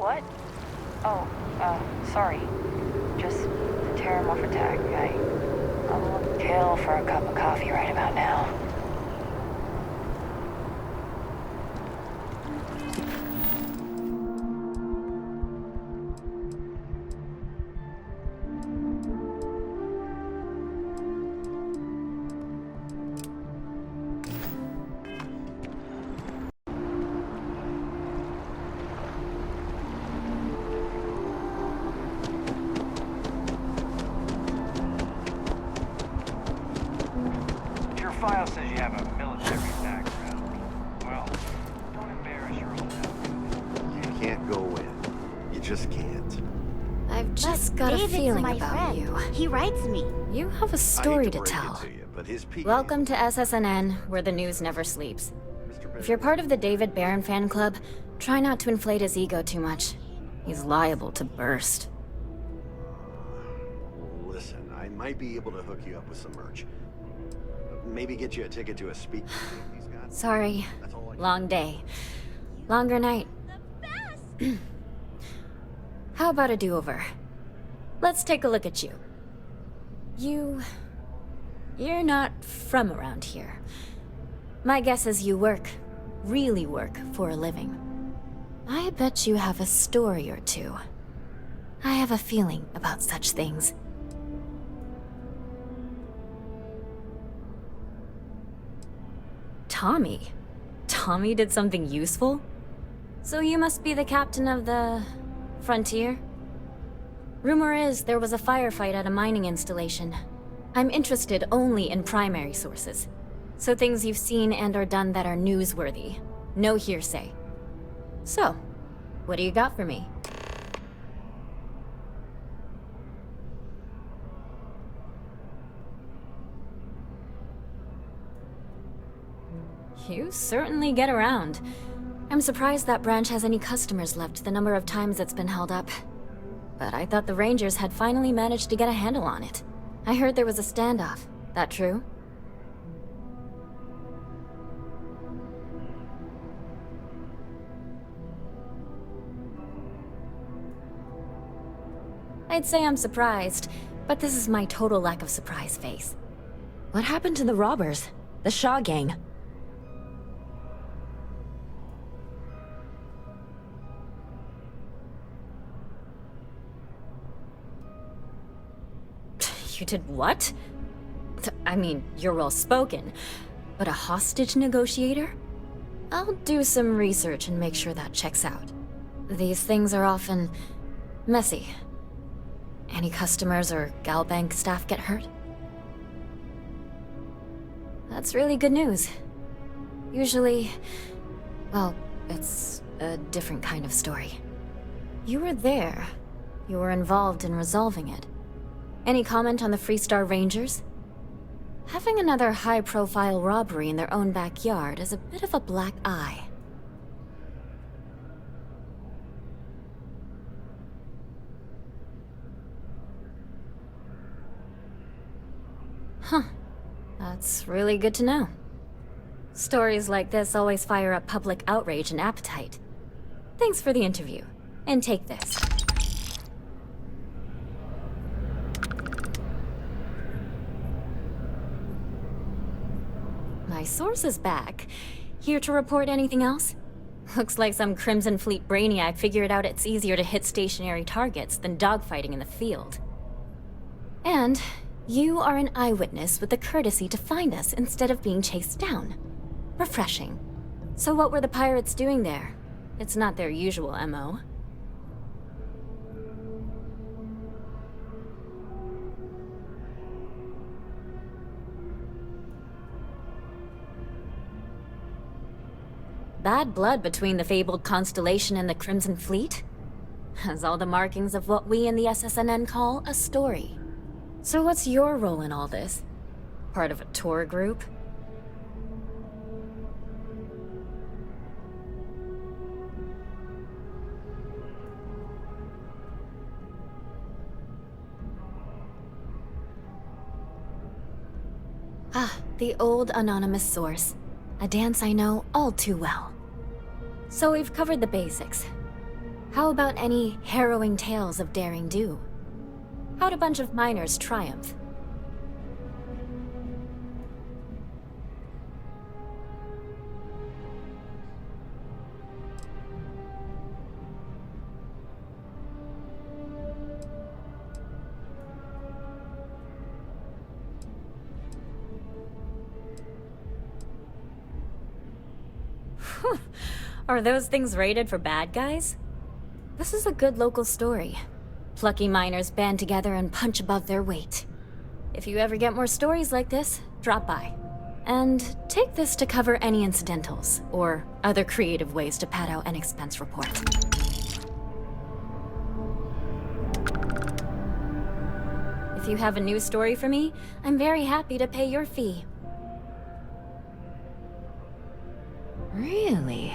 What? Oh, sorry. Just the Terramorph attack. I'll kill for a cup of coffee right about now. File says you have a military background. Well, don't embarrass your old health. You can't go in. You just can't. I've just got a feeling about you. He writes me. You have a I story hate to break it tell. to you, but his PA Welcome to SSNN, where the news never sleeps. If you're part of the David Barron fan club, try not to inflate his ego too much. He's liable to burst. Listen, I might be able to hook you up with some merch. Maybe get you a ticket to a speak he's got. Sorry. That's all I can Long day. Longer night. How about a do-over? Let's take a look at you. You're not from around here. My guess is you really work for a living. I bet you have a story or two. I have a feeling about such things. Tommy? Tommy did something useful? So you must be the captain of the... Frontier? Rumor is there was a firefight at a mining installation. I'm interested only in primary sources. So things you've seen and or done that are newsworthy. No hearsay. So, what do you got for me? You certainly get around. I'm surprised that branch has any customers left the number of times it's been held up. But I thought the Rangers had finally managed to get a handle on it. I heard there was a standoff. That true? I'd say I'm surprised, but this is my total lack of surprise face. What happened to the robbers? The Shaw gang? You did what? I mean, you're well-spoken, but a hostage negotiator? I'll do some research and make sure that checks out. These things are often... messy. Any customers or Galbank staff get hurt? That's really good news. Usually... well, it's a different kind of story. You were there. You were involved in resolving it. Any comment on the Freestar Rangers? Having another high-profile robbery in their own backyard is a bit of a black eye. Huh. That's really good to know. Stories like this always fire up public outrage and appetite. Thanks for the interview. And take this. My source is back. Here to report anything else? Looks like some Crimson Fleet brainiac figured out it's easier to hit stationary targets than dogfighting in the field. And you are an eyewitness with the courtesy to find us instead of being chased down. Refreshing. So what were the pirates doing there? It's not their usual MO. Bad blood between the fabled Constellation and the Crimson Fleet? Has all the markings of what we in the SSNN call a story. So what's your role in all this? Part of a tour group? Ah, the old anonymous source. A dance I know all too well. So we've covered the basics. How about any harrowing tales of daring do? How'd a bunch of miners triumph? Are those things rated for bad guys? This is a good local story. Plucky miners band together and punch above their weight. If you ever get more stories like this, drop by. And take this to cover any incidentals, or other creative ways to pad out an expense report. If you have a new story for me, I'm very happy to pay your fee. Really?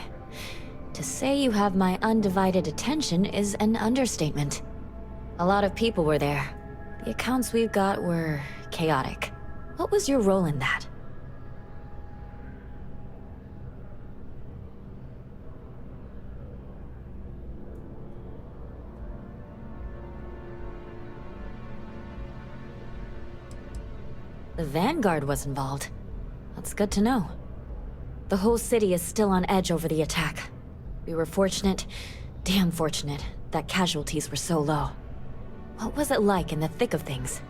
To say you have my undivided attention is an understatement. A lot of people were there. The accounts we've got were chaotic. What was your role in that? The Vanguard was involved. That's good to know. The whole city is still on edge over the attack. We were fortunate, damn fortunate, that casualties were so low. What was it like in the thick of things?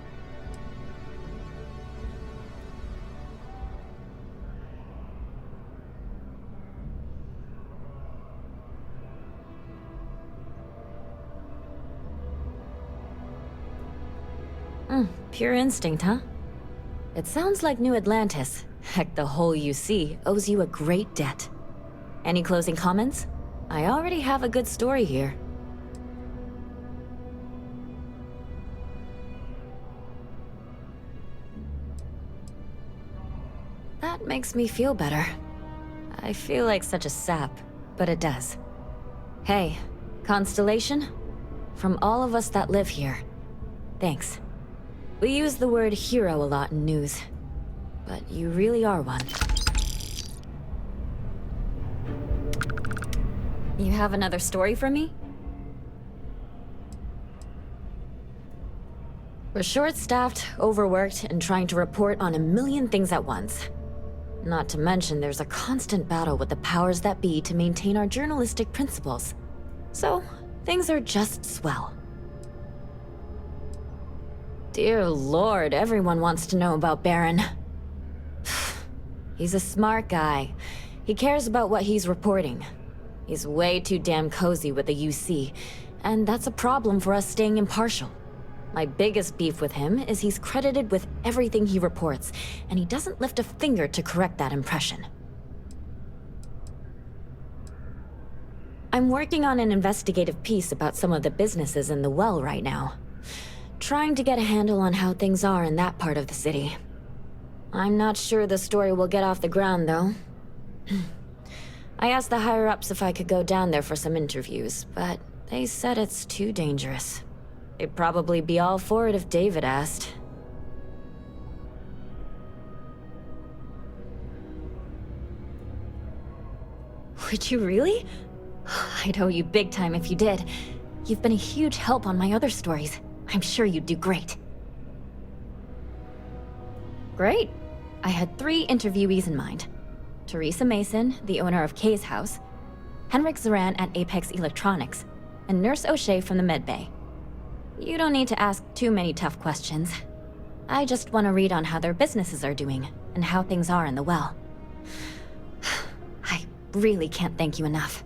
Pure instinct, huh? It sounds like New Atlantis, heck, the whole UC, owes you a great debt. Any closing comments? I already have a good story here. That makes me feel better. I feel like such a sap, but it does. Hey, Constellation? From all of us that live here, thanks. We use the word hero a lot in news, but you really are one. You have another story for me? We're short-staffed, overworked, and trying to report on a million things at once. Not to mention there's a constant battle with the powers that be to maintain our journalistic principles. So, things are just swell. Dear Lord, everyone wants to know about Baron. He's a smart guy. He cares about what he's reporting. He's way too damn cozy with the UC, and that's a problem for us staying impartial. My biggest beef with him is he's credited with everything he reports, and he doesn't lift a finger to correct that impression. I'm working on an investigative piece about some of the businesses in the well right now. Trying to get a handle on how things are in that part of the city. I'm not sure the story will get off the ground, though. I asked the higher-ups if I could go down there for some interviews, but they said it's too dangerous. They'd probably be all for it if David asked. Would you really? I'd owe you big time if you did. You've been a huge help on my other stories. I'm sure you'd do great. Great. I had 3 interviewees in mind. Teresa Mason, the owner of Kay's house, Henrik Zoran at Apex Electronics, and Nurse O'Shea from the medbay. You don't need to ask too many tough questions. I just want to read on how their businesses are doing, and how things are in the well. I really can't thank you enough.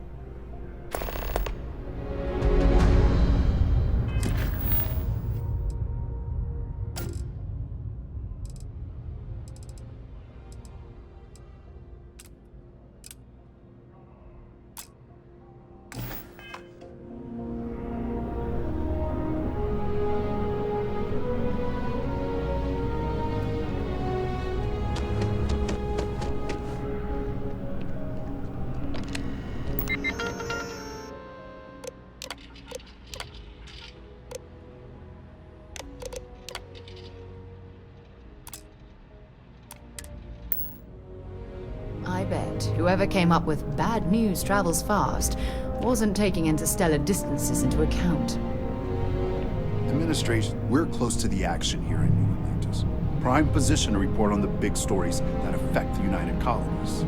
I bet whoever came up with bad news travels fast Wasn't taking interstellar distances into account. Administration, we're close to the action here in New Atlantis. Prime position to report on the big stories that affect the United Colonies.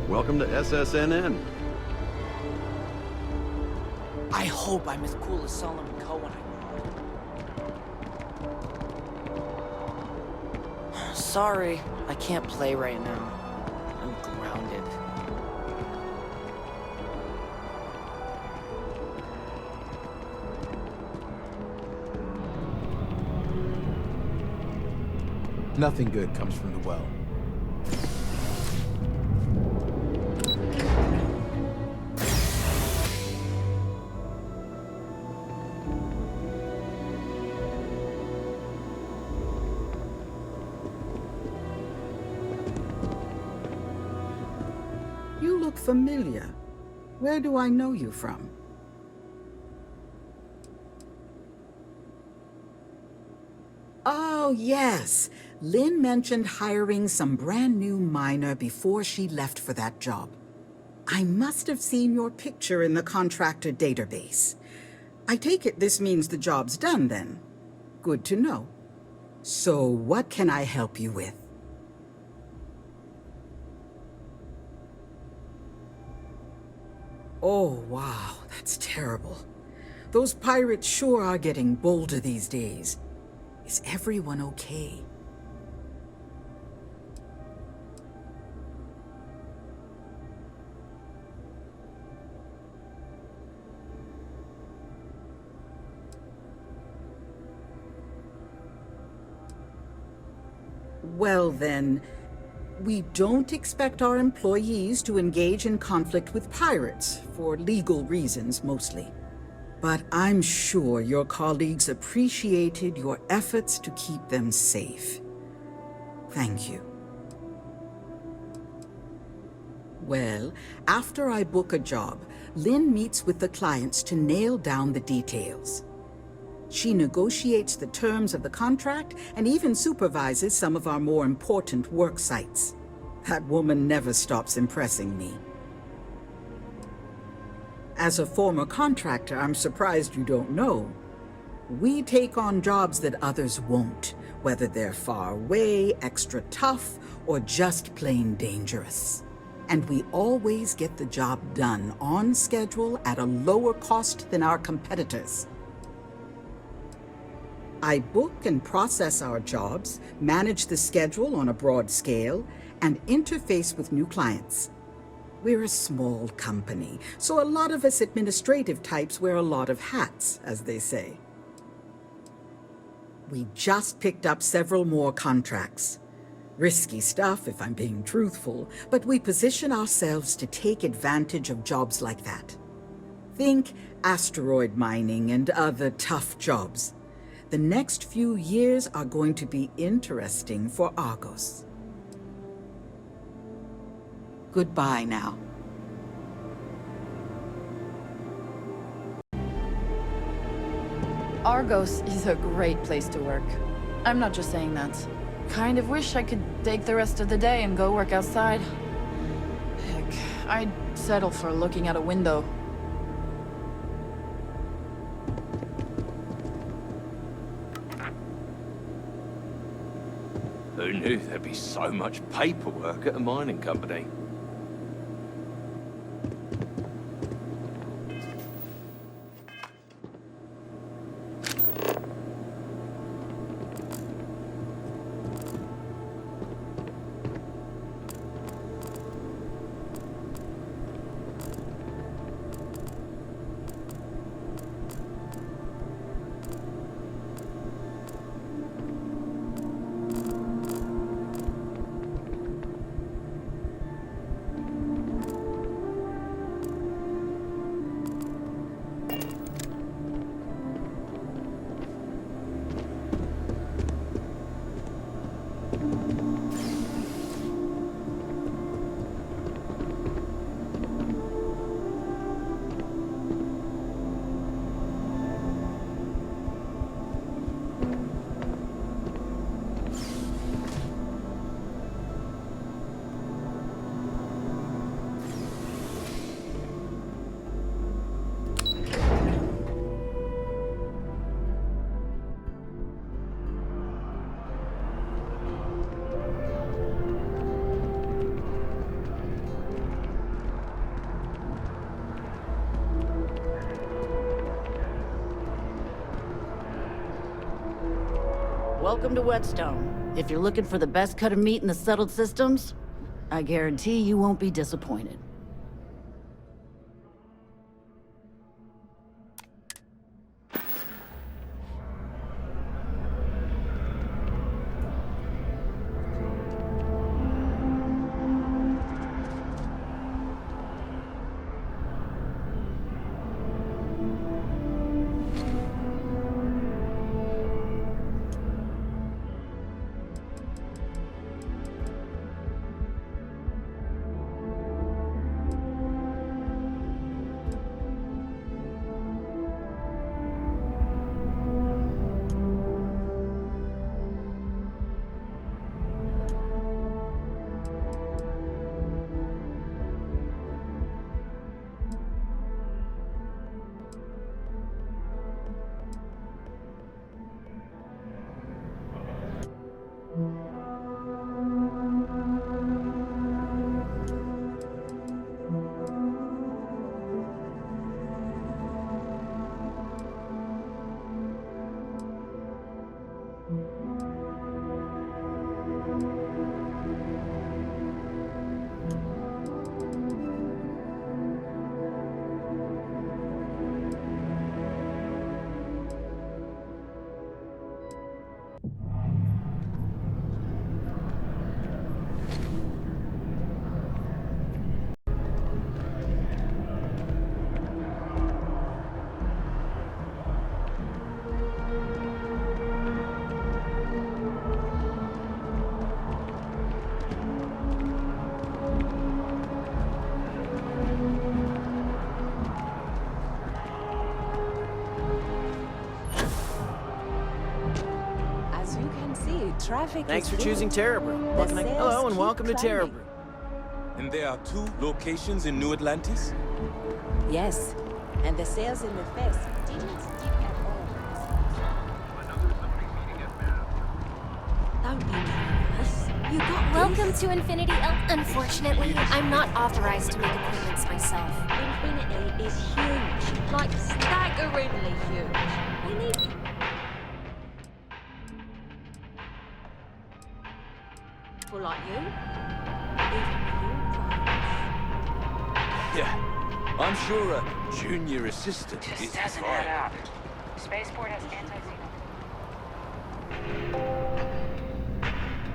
Welcome to SSNN. I hope I'm as cool as Solomon Cohen I know. Sorry, I can't play right now. I'm grounded. Nothing good comes from the well. You look familiar. Where do I know you from? Oh, yes. Lynn mentioned hiring some brand new miner before she left for that job. I must have seen your picture in the contractor database. I take it this means the job's done then. Good to know. So what can I help you with? Oh, wow, that's terrible. Those pirates sure are getting bolder these days. Is everyone okay? Well then, we don't expect our employees to engage in conflict with pirates, for legal reasons mostly. But I'm sure your colleagues appreciated your efforts to keep them safe. Thank you. Well, after I book a job, Lynn meets with the clients to nail down the details. She negotiates the terms of the contract and even supervises some of our more important work sites. That woman never stops impressing me. As a former contractor, I'm surprised you don't know. We take on jobs that others won't, whether they're far away, extra tough, or just plain dangerous. And we always get the job done on schedule at a lower cost than our competitors. I book and process our jobs, manage the schedule on a broad scale, and interface with new clients. We're a small company, so a lot of us administrative types wear a lot of hats, as they say. We just picked up several more contracts. Risky stuff, if I'm being truthful, but we position ourselves to take advantage of jobs like that. Think asteroid mining and other tough jobs. The next few years are going to be interesting for Argos. Goodbye now. Argos is a great place to work. I'm not just saying that. Kind of wish I could take the rest of the day and go work outside. Heck, I'd settle for looking out a window. Who knew there'd be so much paperwork at a mining company? Welcome to Whetstone. If you're looking for the best cut of meat in the settled systems, I guarantee you won't be disappointed. Traffic Thanks is for good. choosing Terrabrew. The sales Hello and keep welcome to climbing. Terrabrew. And there are 2 locations in New Atlantis? Yes, and the sales in the fest didn't dip at all. Don't be nervous. You got Welcome to Infinity. Unfortunately, I'm not authorized to make appointments myself. Infinity is huge, like staggeringly huge. We need people like you. Even your clients. Yeah, I'm sure a junior assistant Just is doesn't fine. add up. Spaceport has anti-xeno.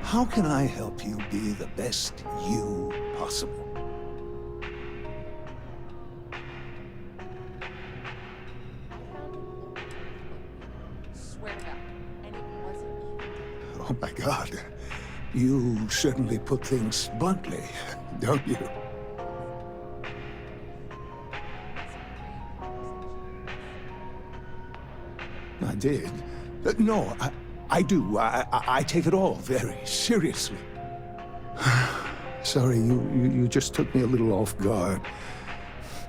How can I help you be the best you possible? Swear to God, and it wasn't. Oh my God. You certainly put things bluntly, don't you? I did. No, I do. I take it all very seriously. Sorry, you just took me a little off guard.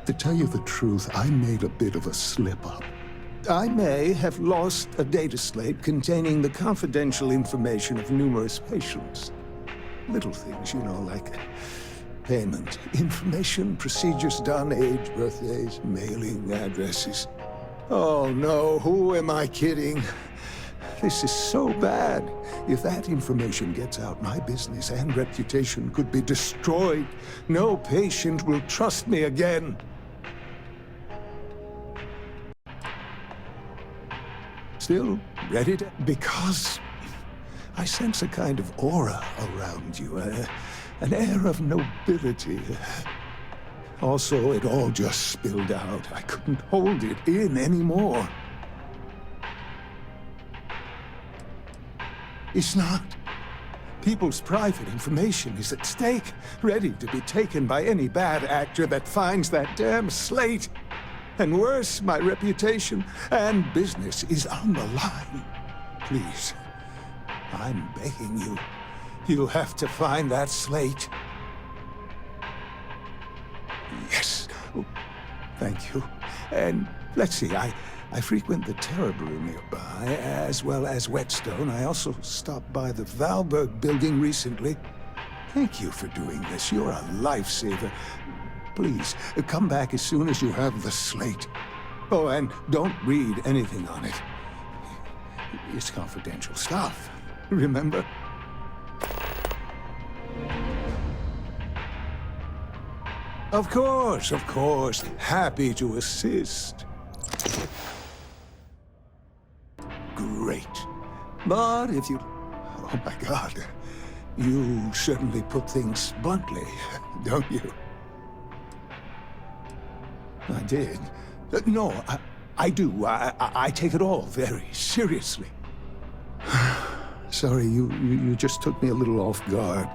To tell you the truth, I made a bit of a slip-up. I may have lost a data slate containing the confidential information of numerous patients. Little things, you know, like payment, information, procedures done, age, birthdays, mailing addresses. Oh no, who am I kidding? This is so bad. If that information gets out, my business and reputation could be destroyed. No patient will trust me again. Still ready to... Because I sense a kind of aura around you, an air of nobility. Also, it all just spilled out. I couldn't hold it in anymore. It's not. People's private information is at stake, ready to be taken by any bad actor that finds that damn slate. And worse, my reputation and business is on the line. Please, I'm begging you. You'll have to find that slate. Yes. Oh, thank you. And let's see, I frequent the Terrabrew nearby, as well as Whetstone. I also stopped by the Valberg building recently. Thank you for doing this. You're a lifesaver. Please, come back as soon as you have the slate. Oh, and don't read anything on it. It's confidential stuff. remember? Of course, of course. Happy to assist. Great. But if you... Oh my God. You certainly put things bluntly, don't you? I did. No, I do. I take it all very seriously. Sorry, you just took me a little off guard.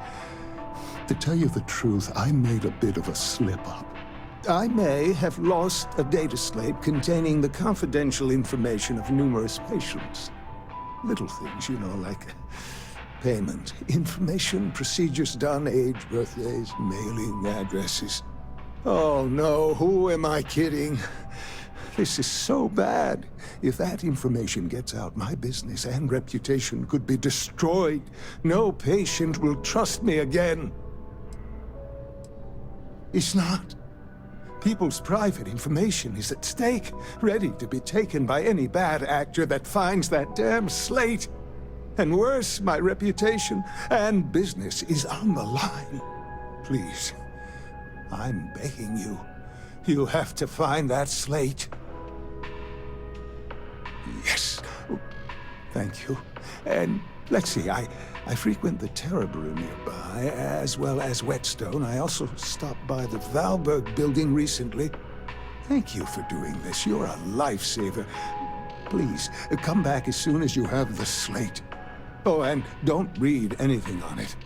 To tell you the truth, I made a bit of a slip-up. I may have lost a data slate containing the confidential information of numerous patients. Little things, you know, like payment, information, procedures done, age, birthdays, mailing addresses. Oh no, who am I kidding? This is so bad. If that information gets out, my business and reputation could be destroyed. No patient will trust me again. It's not. People's private information is at stake, ready to be taken by any bad actor that finds that damn slate. And worse, my reputation and business is on the line. Please, I'm begging you. You have to find that slate. Yes. Thank you. And let's see, I frequent the Terror Brew nearby, as well as Whetstone. I also stopped by the Valberg building recently. Thank you for doing this. You're a lifesaver. Please, come back as soon as you have the slate. Oh, and don't read anything on it.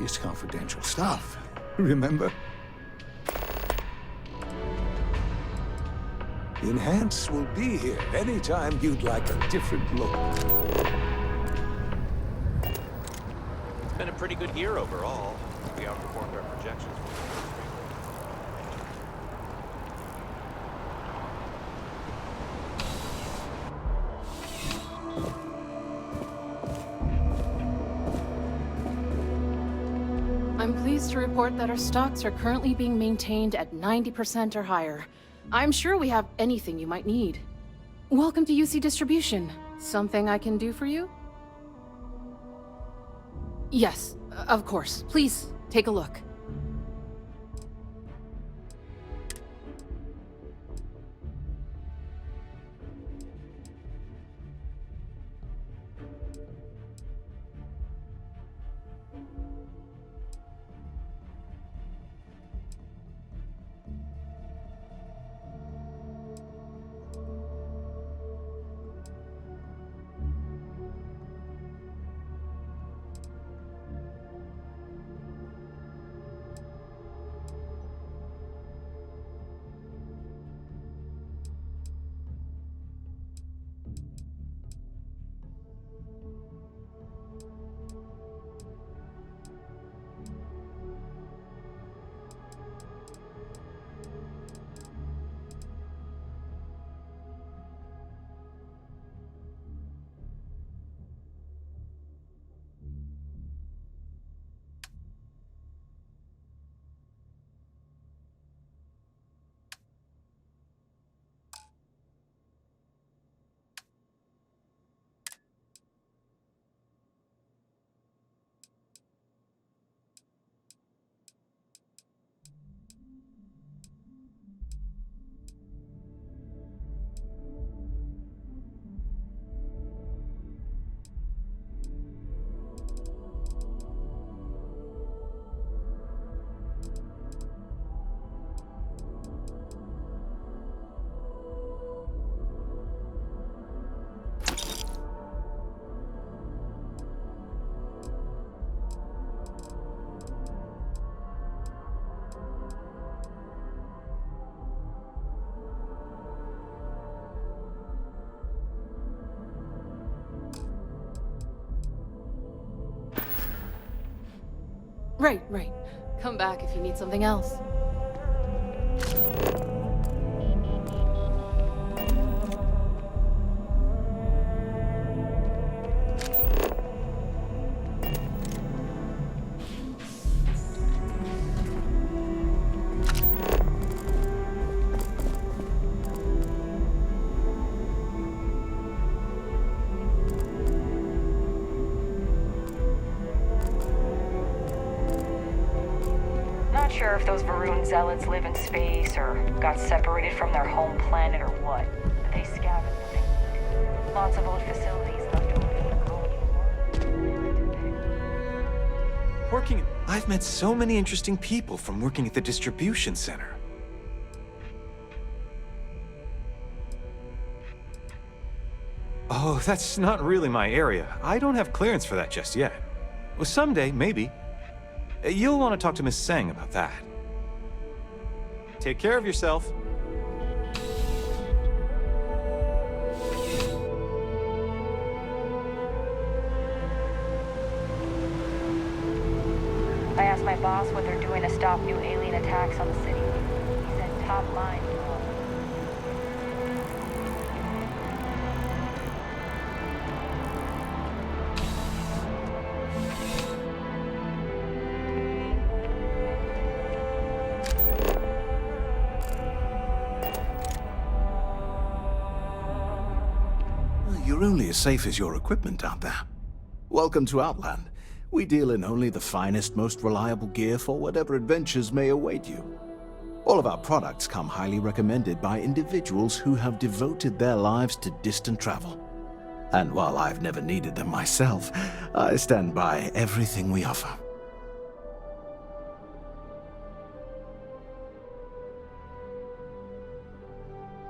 It's confidential stuff, remember? Enhance will be here anytime you'd like a different look. It's been a pretty good year overall. We outperformed our projections. I'm pleased to report that our stocks are currently being maintained at 90% or higher. I'm sure we have anything you might need. Welcome to UC Distribution. Something I can do for you? Yes, of course. Please, take a look. Right. Come back if you need something else. sure if those Varun zealots live in space or got separated from their home planet or what. But they scavenge what they need. Lots of old facilities left over from the colony war. I've met so many interesting people from working at the distribution center. Oh, that's not really my area. I don't have clearance for that just yet. Well, someday, maybe. You'll want to talk to Miss Sang about that. Take care of yourself. I asked my boss what they're doing to stop new alien attacks on the city. He said top line. You're only as safe as your equipment out there. Welcome to Outland. We deal in only the finest, most reliable gear for whatever adventures may await you. All of our products come highly recommended by individuals who have devoted their lives to distant travel. And while I've never needed them myself, I stand by everything we offer.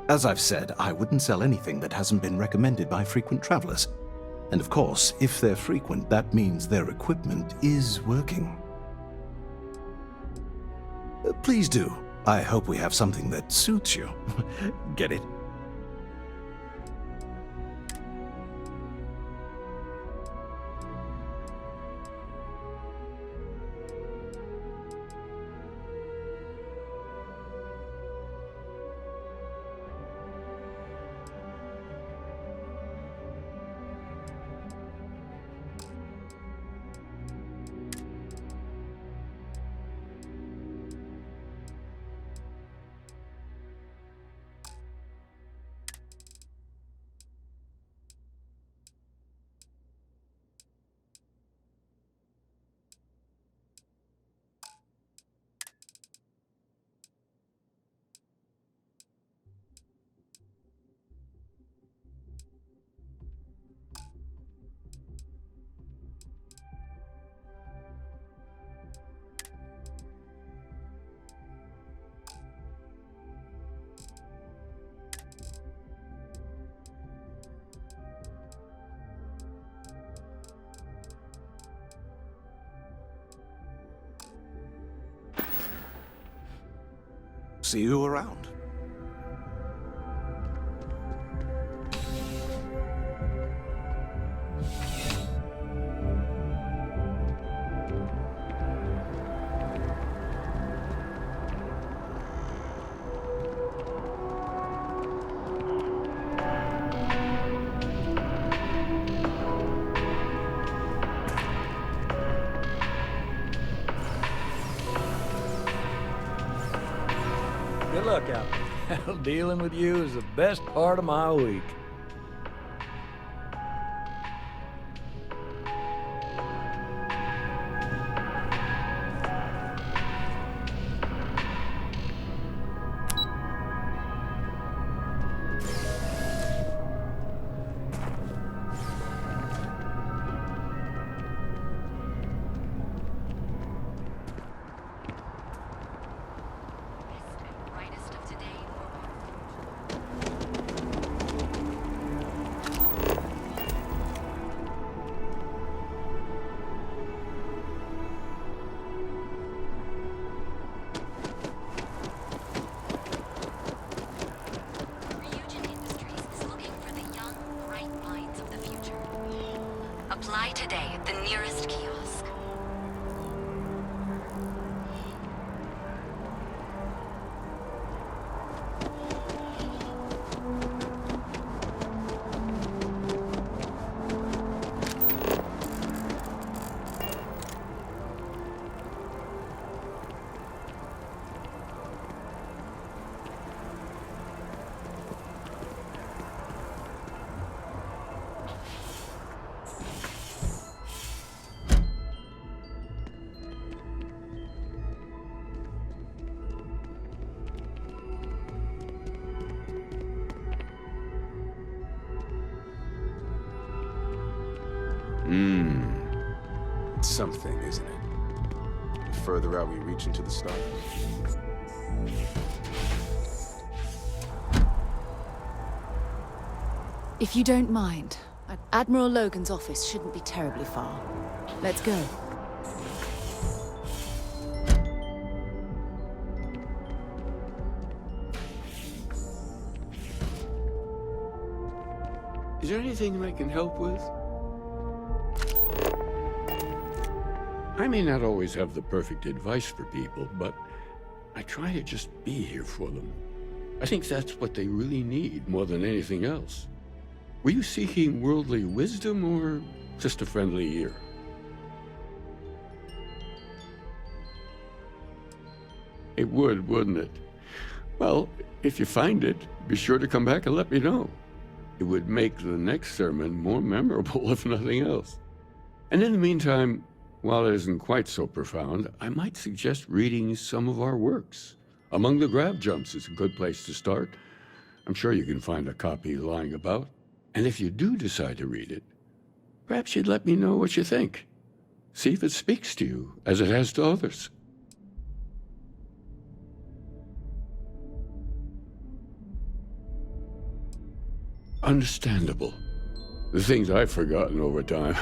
As I've said, I wouldn't sell anything that hasn't been recommended by frequent travelers. And of course, if they're frequent, that means their equipment is working. Please do. I hope we have something that suits you. Get it? See you around. Good luck out there. Dealing with you is the best part of my week. Apply today at the nearest kiosk. It's something, isn't it? The further out we reach into the stars. If you don't mind, Admiral Logan's office shouldn't be terribly far. Let's go. Is there anything I can help with? I may not always have the perfect advice for people, but I try to just be here for them. I think that's what they really need more than anything else. Were you seeking worldly wisdom or just a friendly ear? It would, wouldn't it? Well, if you find it, be sure to come back and let me know. It would make the next sermon more memorable, if nothing else. And in the meantime, while it isn't quite so profound, I might suggest reading some of our works. Among the Grab Jumps is a good place to start. I'm sure you can find a copy lying about. And if you do decide to read it, perhaps you'd let me know what you think. See if it speaks to you, as it has to others. Understandable. The things I've forgotten over time.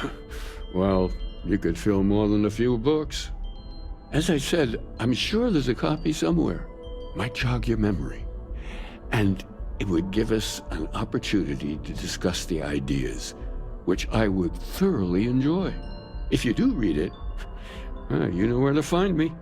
Well, you could fill more than a few books. As I said, I'm sure there's a copy somewhere. Might jog your memory. And it would give us an opportunity to discuss the ideas, which I would thoroughly enjoy. If you do read it, you know where to find me.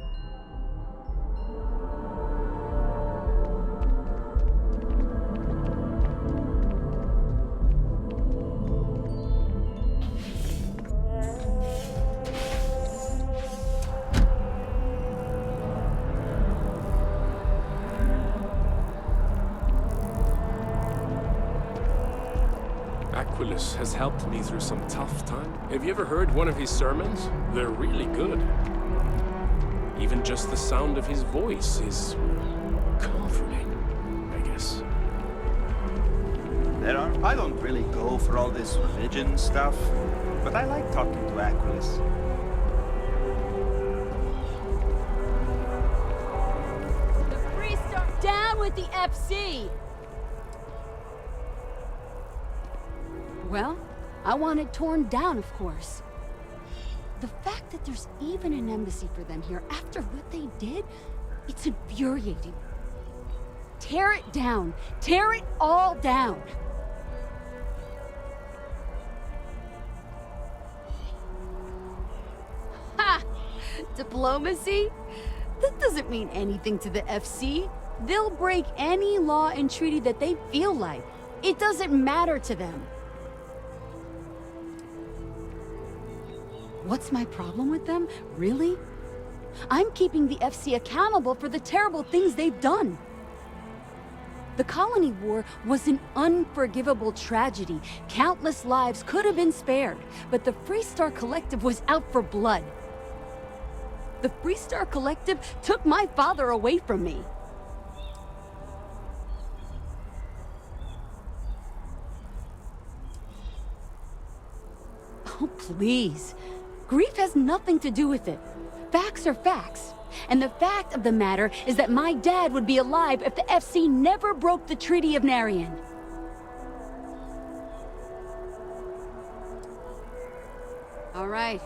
Has helped me through some tough time. Have you ever heard one of his sermons? They're really good. Even just the sound of his voice is comforting, I guess. I don't really go for all this religion stuff, but I like talking to Aquilus. The priests are down with the FC! Well, I want it torn down, of course. The fact that there's even an embassy for them here after what they did, it's infuriating. Tear it down. Tear it all down. Ha! Diplomacy? That doesn't mean anything to the FC. They'll break any law and treaty that they feel like. It doesn't matter to them. What's my problem with them? Really? I'm keeping the FC accountable for the terrible things they've done. The Colony War was an unforgivable tragedy. Countless lives could have been spared, but the Freestar Collective was out for blood. The Freestar Collective took my father away from me. Oh, please. Grief has nothing to do with it. Facts are facts. And the fact of the matter is that my dad would be alive if the FC never broke the Treaty of Narian. All right.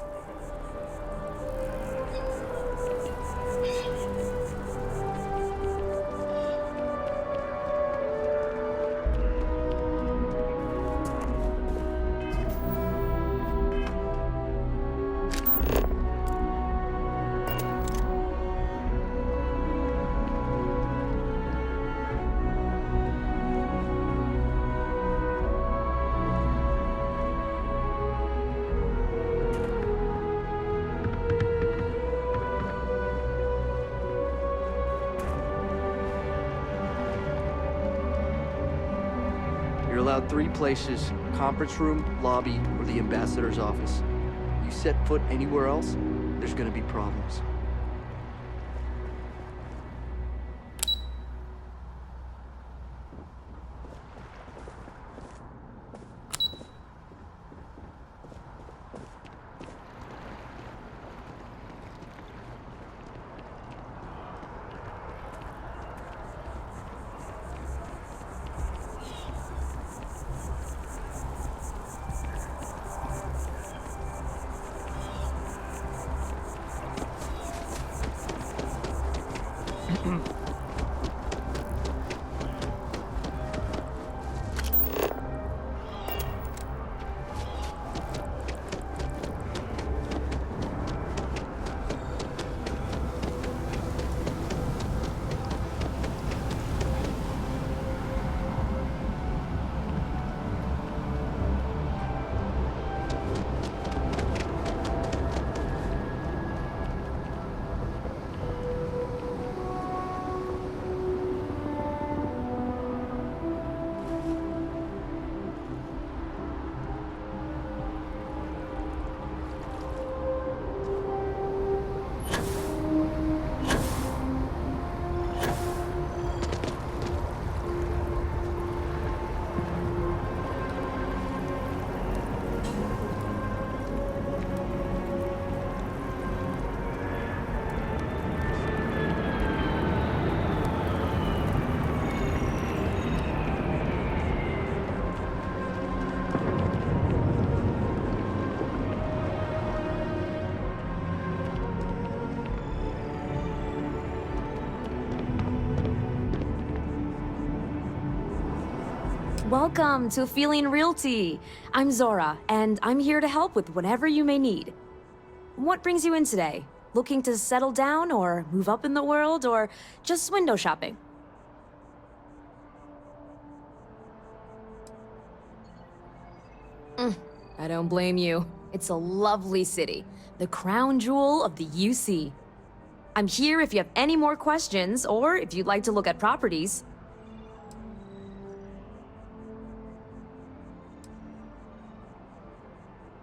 You're allowed 3 places: conference room, lobby, or the ambassador's office. You set foot anywhere else, there's gonna be problems. Welcome to Feeling Realty. I'm Zora, and I'm here to help with whatever you may need. What brings you in today? Looking to settle down, or move up in the world, or just window shopping? I don't blame you. It's a lovely city, the crown jewel of the UC. I'm here if you have any more questions, or if you'd like to look at properties.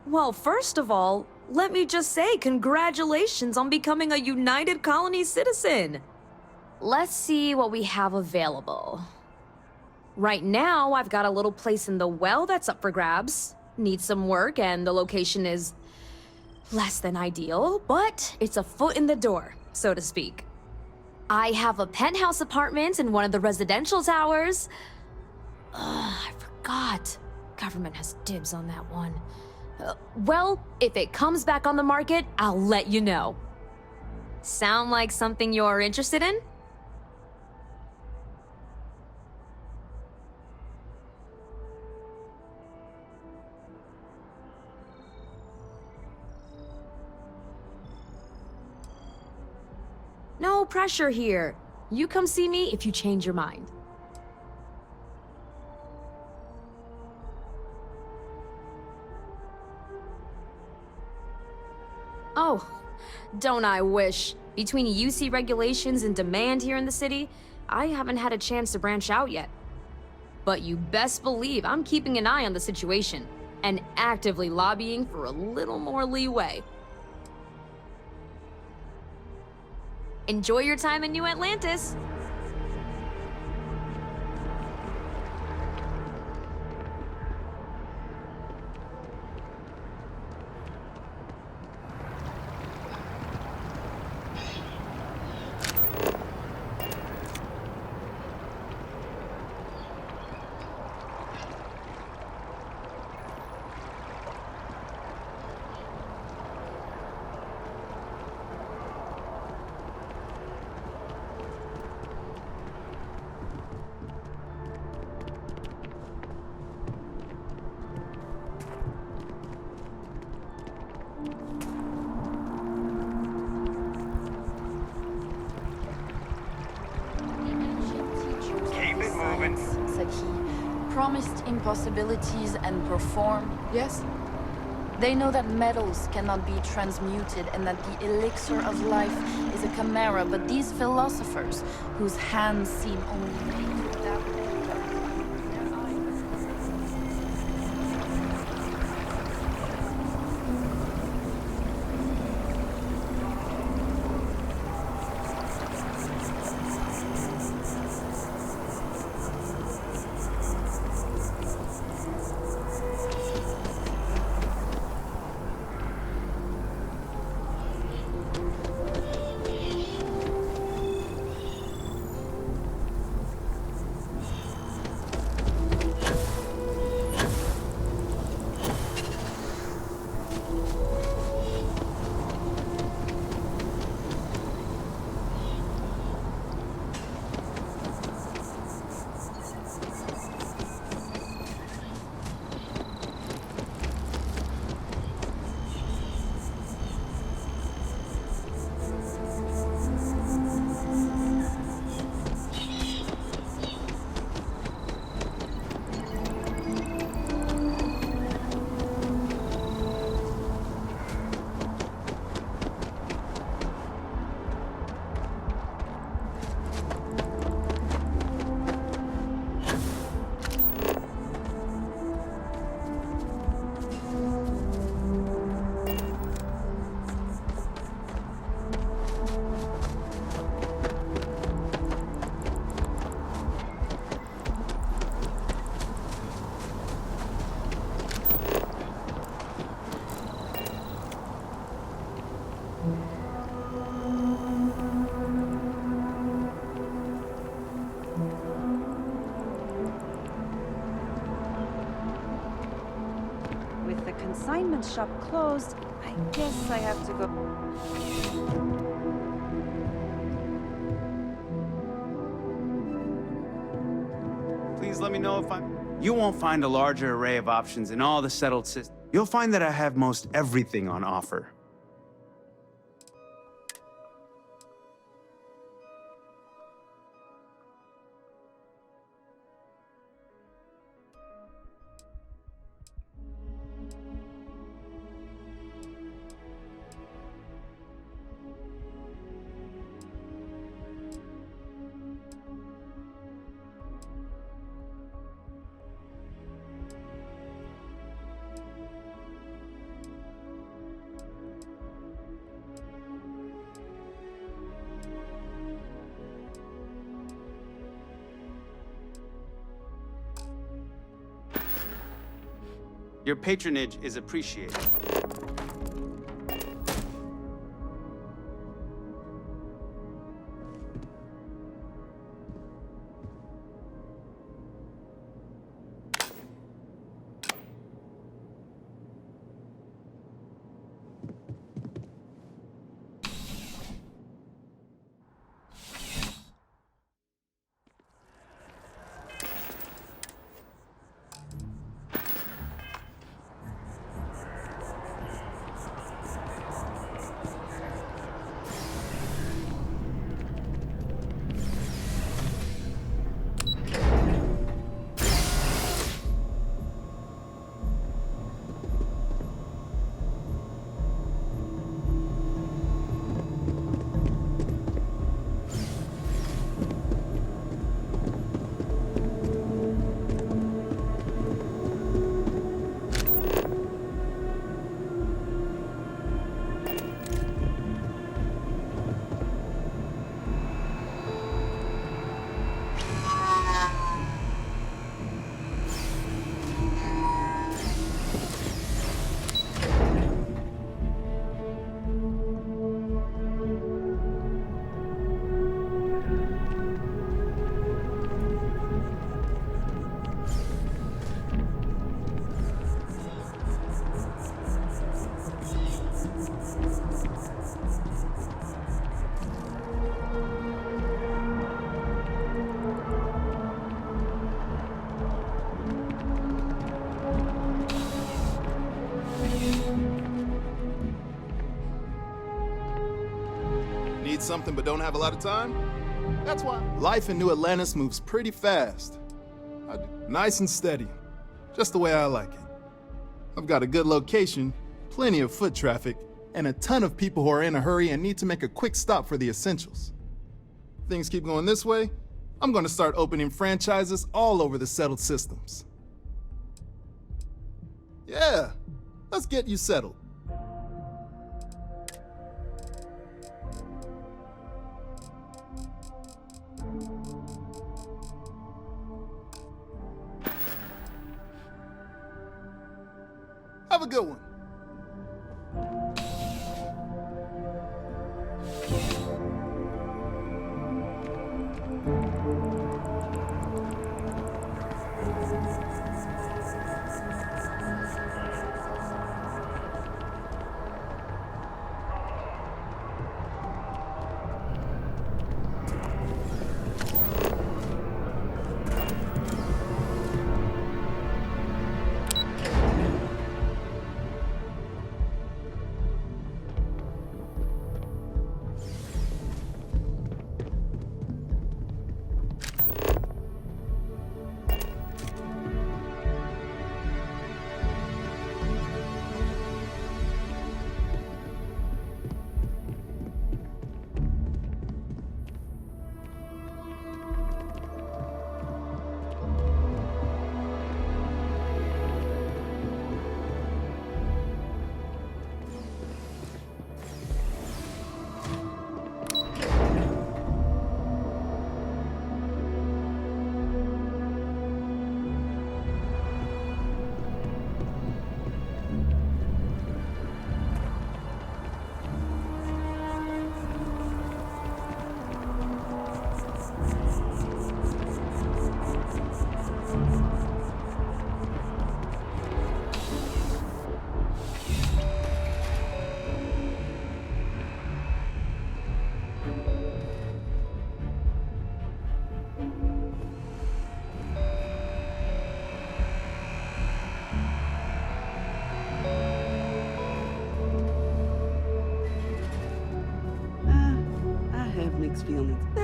Well, first of all, let me just say congratulations on becoming a United Colony citizen. Let's see what we have available. Right now, I've got a little place in the well that's up for grabs. Needs some work, and the location is less than ideal, but it's a foot in the door, so to speak. I have a penthouse apartment in one of the residential towers. I forgot. Government has dibs on that one. Well, if it comes back on the market, I'll let you know. Sound like something you're interested in? No pressure here. You come see me if you change your mind. Oh, don't I wish. Between UC regulations and demand here in the city, I haven't had a chance to branch out yet. But you best believe I'm keeping an eye on the situation and actively lobbying for a little more leeway. Enjoy your time in New Atlantis. Said he promised impossibilities and performed. Yes? They know that metals cannot be transmuted and that the elixir of life is a chimera, but these philosophers, whose hands seem only made for that. consignment shop closed. I guess I have to go. Please let me know if I'm... You won't find a larger array of options in all the settled systems. You'll find that I have most everything on offer. Your patronage is appreciated. Need something but don't have a lot of time? That's why. Life in New Atlantis moves pretty fast. Nice and steady. Just the way I like it. I've got a good location, plenty of foot traffic, and a ton of people who are in a hurry and need to make a quick stop for the essentials. If things keep going this way, I'm going to start opening franchises all over the settled systems. Yeah, let's get you settled. Have a good one.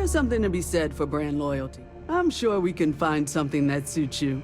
There's something to be said for brand loyalty. I'm sure we can find something that suits you.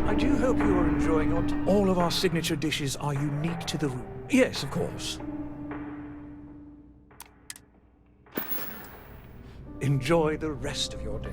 I do hope you are enjoying it. All of our signature dishes are unique to the room. Yes, of course. Enjoy the rest of your day.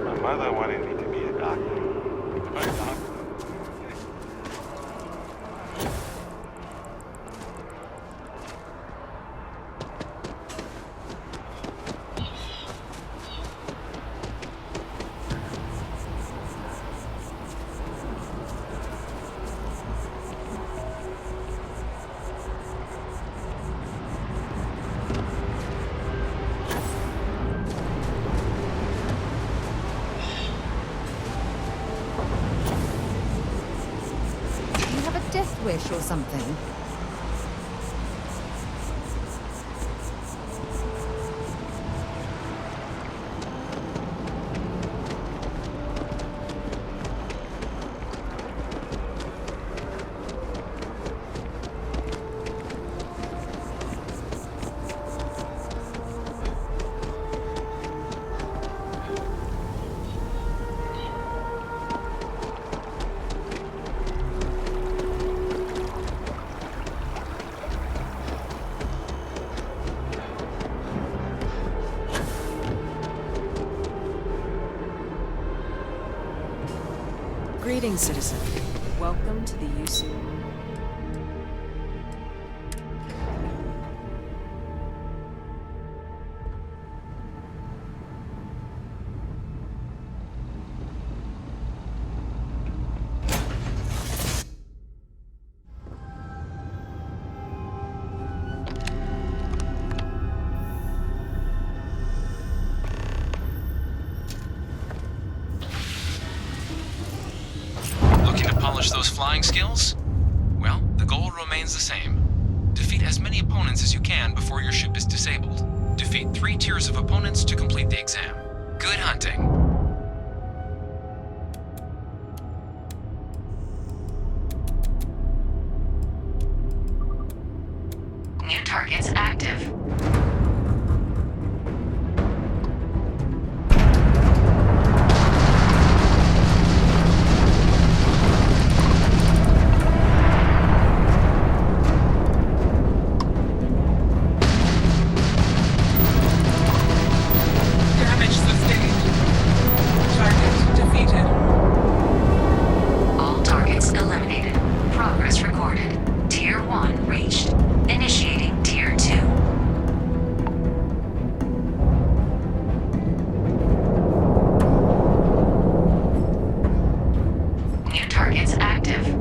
My mother wanted me to be a doctor. But a doctor. Death wish or something. Greetings, citizen. Welcome to the UC. Polish those flying skills? Well, the goal remains the same. Defeat as many opponents as you can before your ship is disabled. Defeat 3 tiers of opponents to complete the exam. Good hunting. targets active. Damage sustained. Target defeated. All targets eliminated. Progress recorded. Tier 1 reached. Initiating Tier 2. New targets active.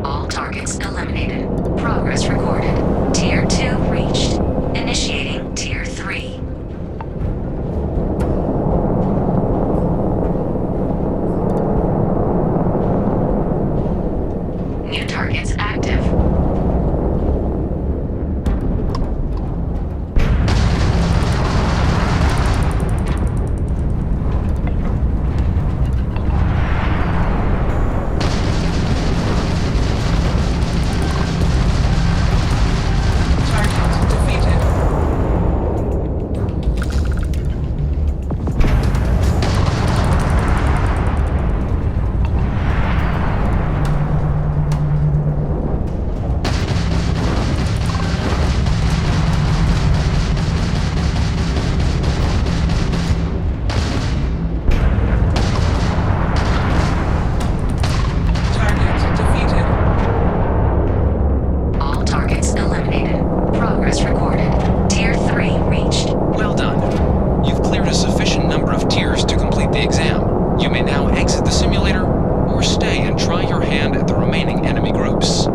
All targets eliminated. Progress recorded. Tier 2 reached. Initiating Tier 3. New targets active. Target defeated. Target defeated. All targets eliminated. Progress recorded. Tier 3 reached. Well done. You've cleared a sufficient number of tiers to complete the exam. You may now exit the simulator, or stay and try your hand at the remaining enemy groups.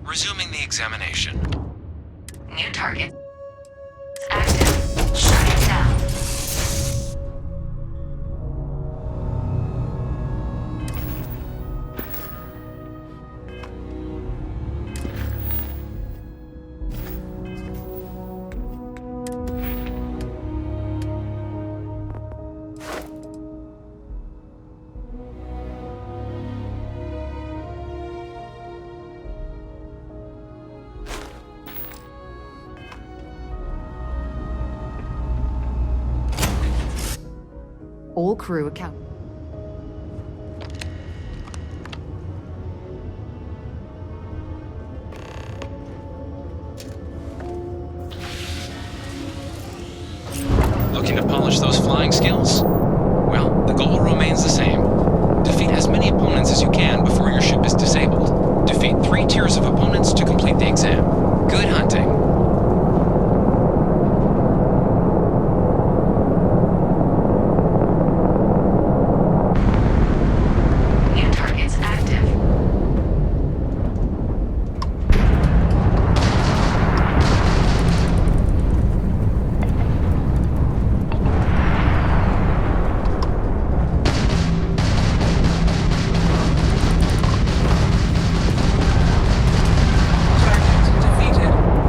Resuming the examination. New target active. Shut it down. All crew account. Looking to polish those flying skills? Well, the goal remains the same. Defeat as many opponents as you can before your ship is disabled. Defeat 3 tiers of opponents to complete the exam. Good hunting. New targets active. Target defeated.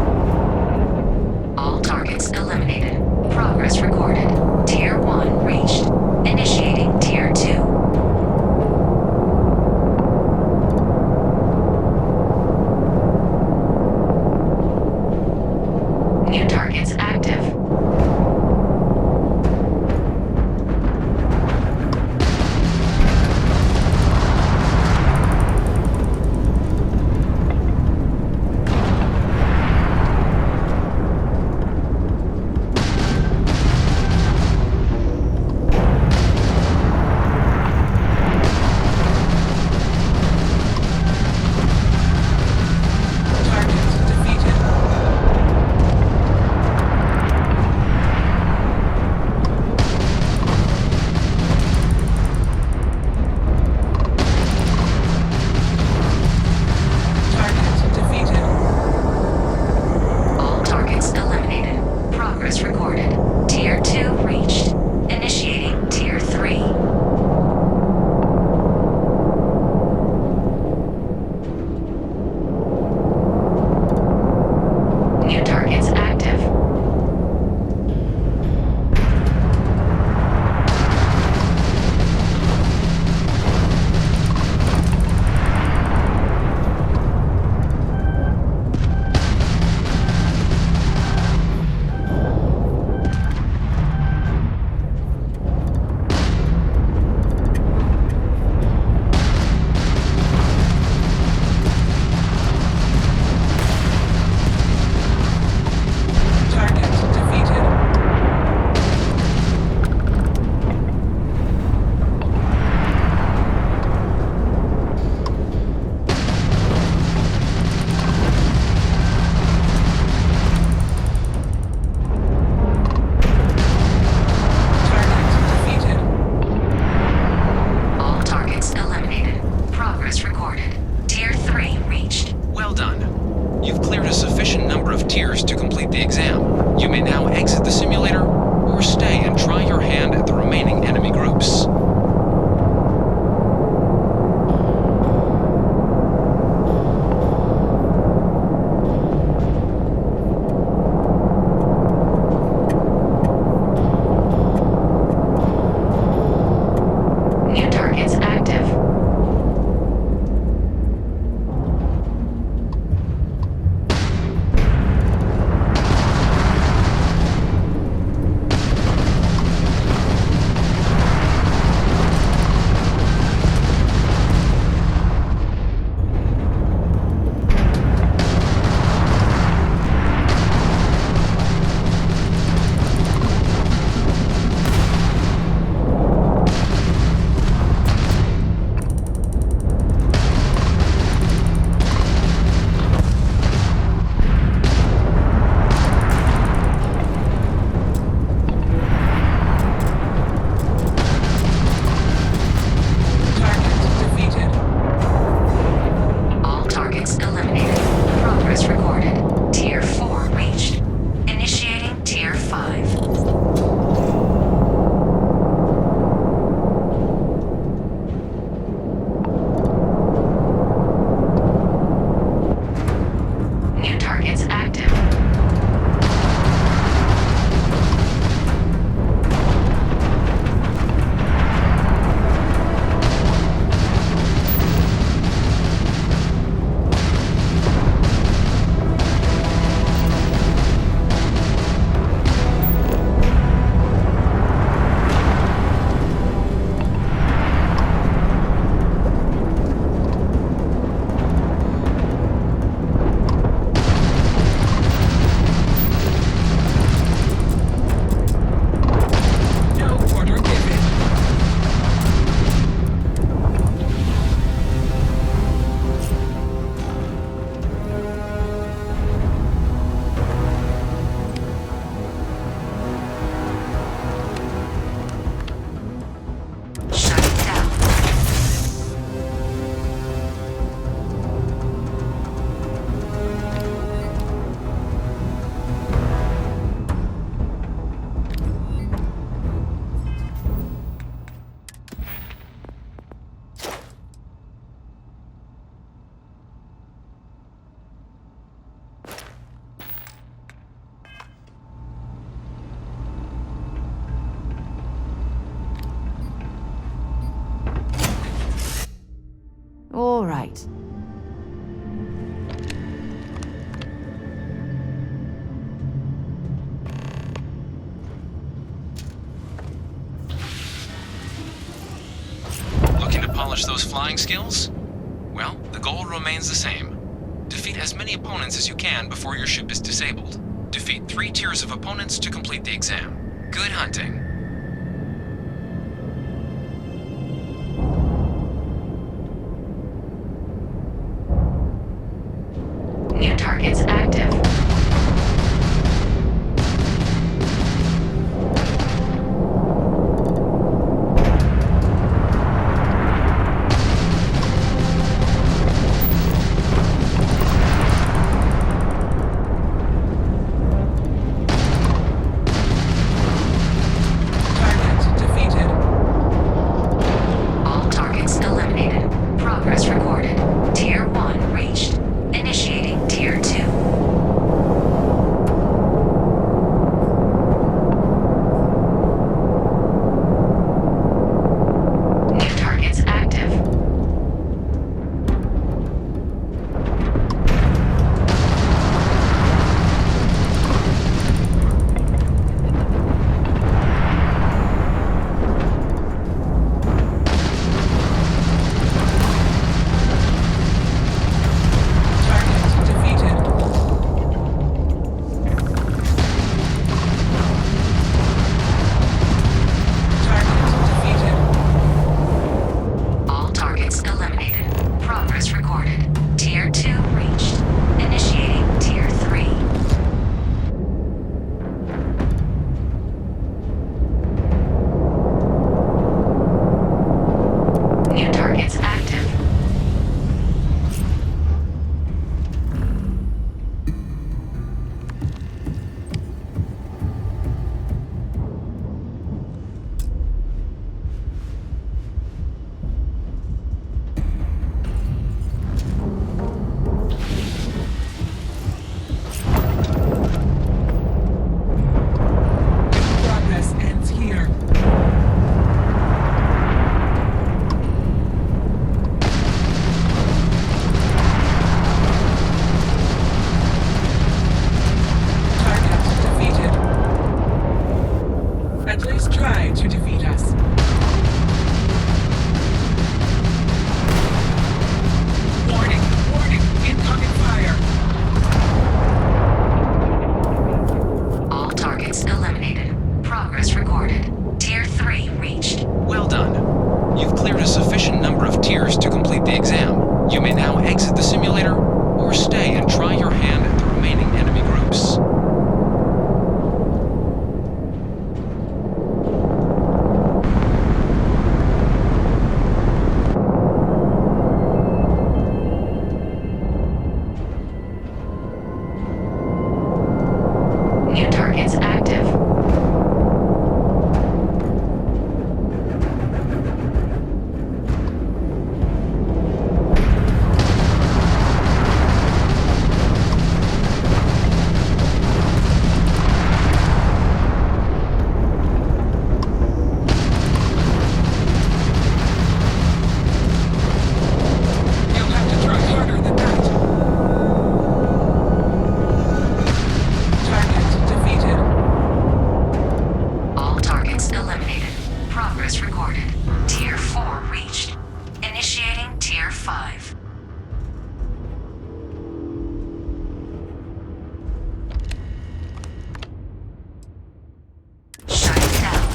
recorded. Tier 2 reached. Initiating Tier 3. New targets active. Target defeated. All targets eliminated. Progress recorded. Tier 3 reached. Well done. You've cleared a sufficient number of tiers to complete the exam. You may now exit the simulator, or stay and try your hand at the remaining enemy groups. New targets active. All targets eliminated. Progress recorded. Tier 4 reached. Initiating Tier 5. New targets active. No order given. Shutting down. All right. Looking to polish those flying skills? Well, the goal remains the same. Defeat as many opponents as you can before your ship is disabled. Defeat 3 tiers of opponents to complete the exam. Good hunting. New targets active. At least try to defeat us. Warning, warning, incoming fire. All targets eliminated. Progress recorded. Tier 3 reached. Well done. You've cleared a sufficient number of tiers to complete the exam. You may now exit the simulator, or stay and try your hand at the remaining enemy groups. New targets active. You'll have to try harder than that. Target defeated. All targets eliminated. Progress recorded. Tier 4 reached. Initiating Tier 5. Shutting down.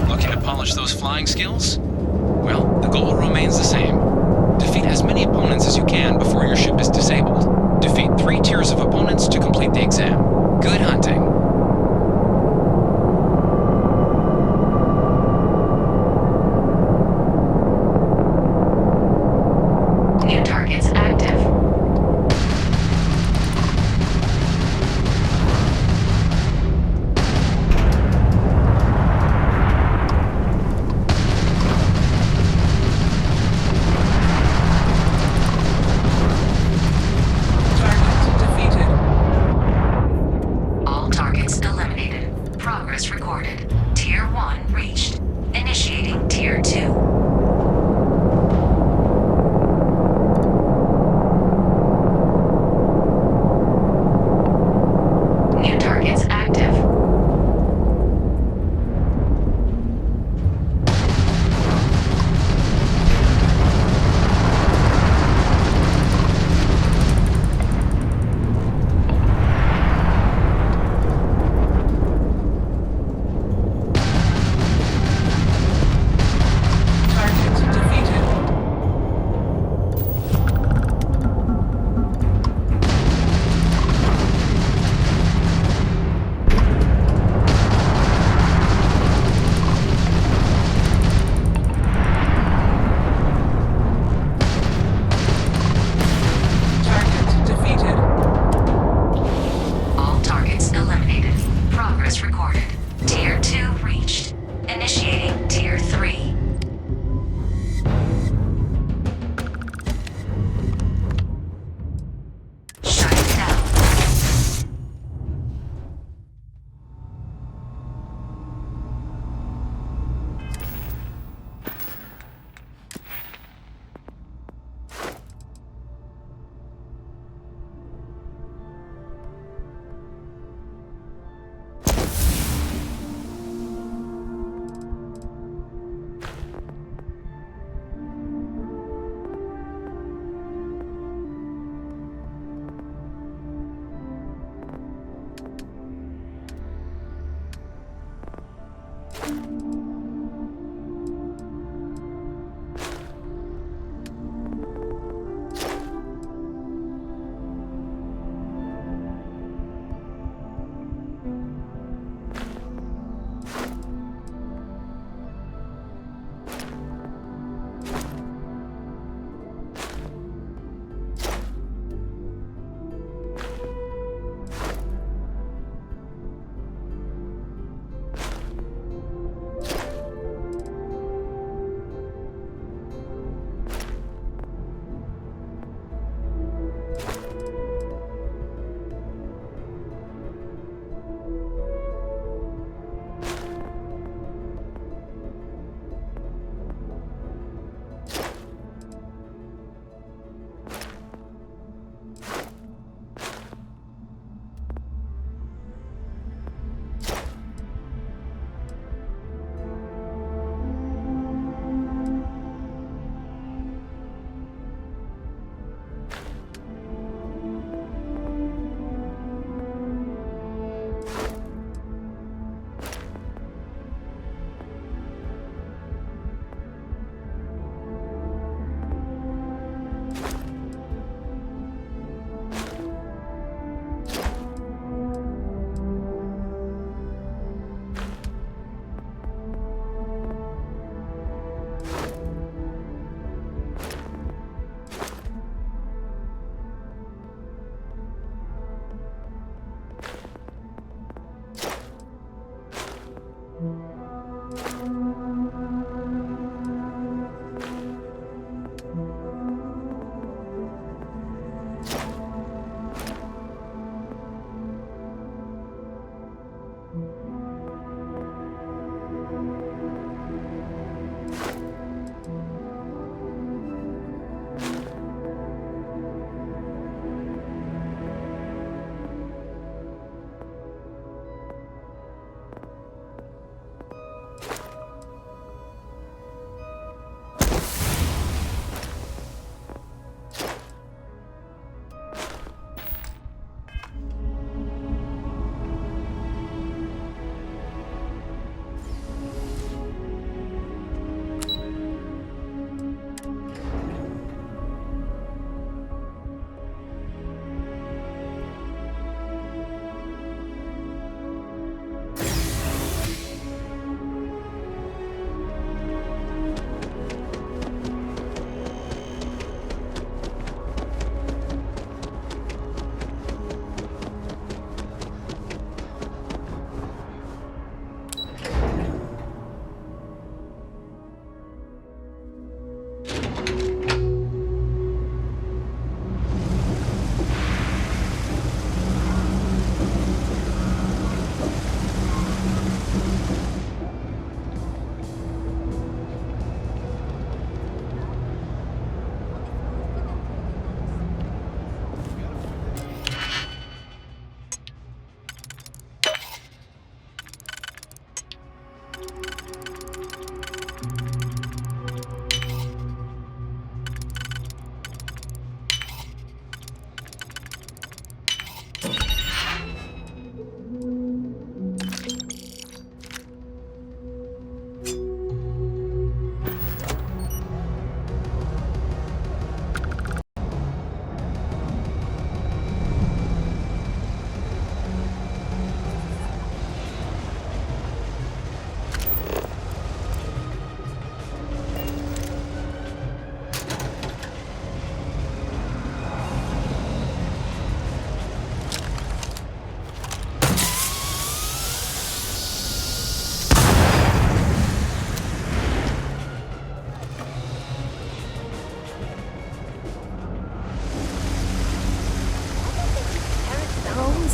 Looking to polish those flying skills? Well, the goal remains the same. Defeat as many opponents as you can before your ship is disabled. Defeat 3 tiers of opponents to complete the exam. Good hunting. New targets active. Target defeated. All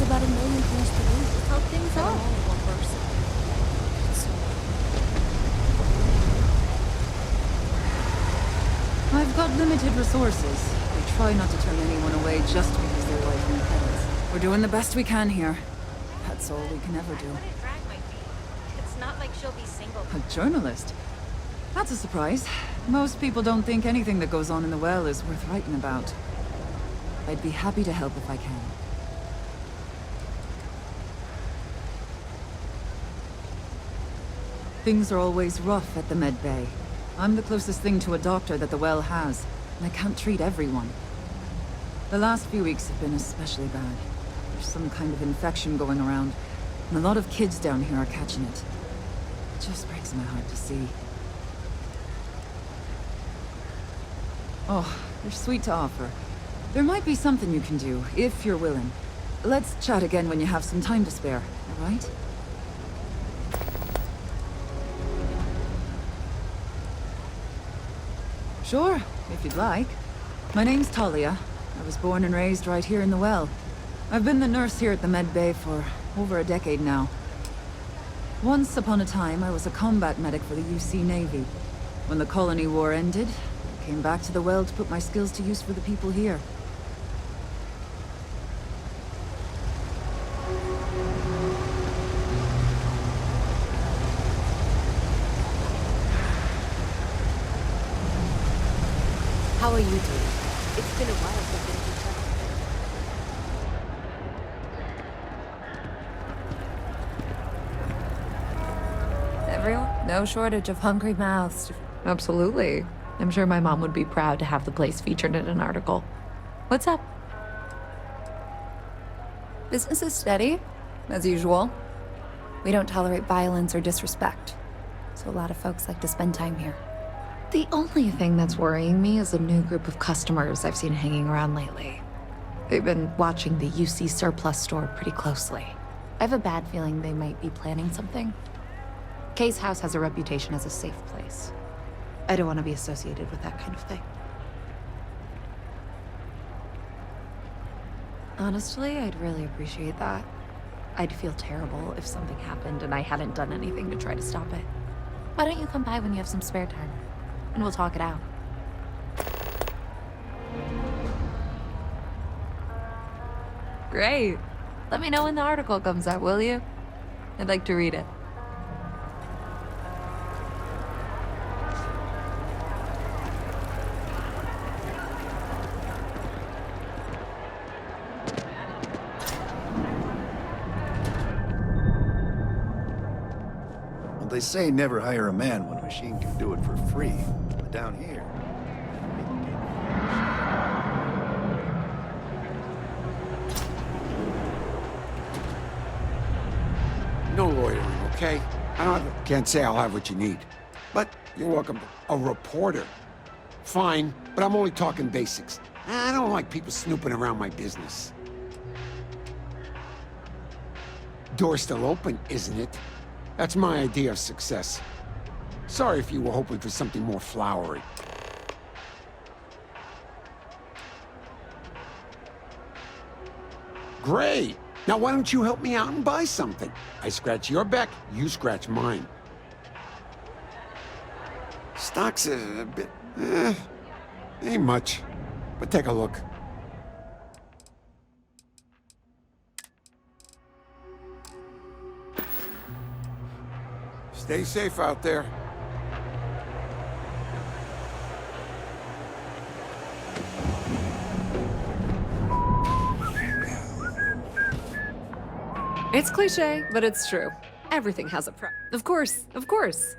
about a million things to do. How things are. One person. I've got limited resources. I try not to turn anyone away just because they're life independents. We're doing the best we can here. That's all we can ever do. It's not like she'll be single. A journalist? That's a surprise. Most people don't think anything that goes on in the well is worth writing about. I'd be happy to help if I can. Things are always rough at the med bay. I'm the closest thing to a doctor that the well has, and I can't treat everyone. The last few weeks have been especially bad. There's some kind of infection going around, and a lot of kids down here are catching it. It just breaks my heart to see. Oh, they're sweet to offer. There might be something you can do, if you're willing. Let's chat again when you have some time to spare, all right? Sure, if you'd like. My name's Talia. I was born and raised right here in the well. I've been the nurse here at the med bay for over a decade now. Once upon a time, I was a combat medic for the UC Navy. When the colony war ended, I came back to the well to put my skills to use for the people here. How are you doing? It's been a while since we've Everyone? No shortage of hungry mouths. Absolutely. I'm sure my mom would be proud to have the place featured in an article. What's up? Business is steady, as usual. We don't tolerate violence or disrespect, so a lot of folks like to spend time here. The only thing that's worrying me is a new group of customers I've seen hanging around lately. They've been watching the UC surplus store pretty closely. I have a bad feeling they might be planning something. Kay's house has a reputation as a safe place. I don't want to be associated with that kind of thing. Honestly, I'd really appreciate that. I'd feel terrible if something happened and I hadn't done anything to try to stop it. Why don't you come by when you have some spare time? And we'll talk it out. Great. Let me know when the article comes out, will you? I'd like to read it. Well, they say never hire a man when a machine can do it for free. But down here... No loitering, okay? Can't say I'll have what you need. But you're welcome. A reporter. Fine, but I'm only talking basics. I don't like people snooping around my business. Door's still open, isn't it? That's my idea of success. Sorry if you were hoping for something more flowery. Great! Now why don't you help me out and buy something? I scratch your back, you scratch mine. Stock's a bit... ain't much. But take a look. Stay safe out there. It's cliche, but it's true. Everything has a price. Of course, of course.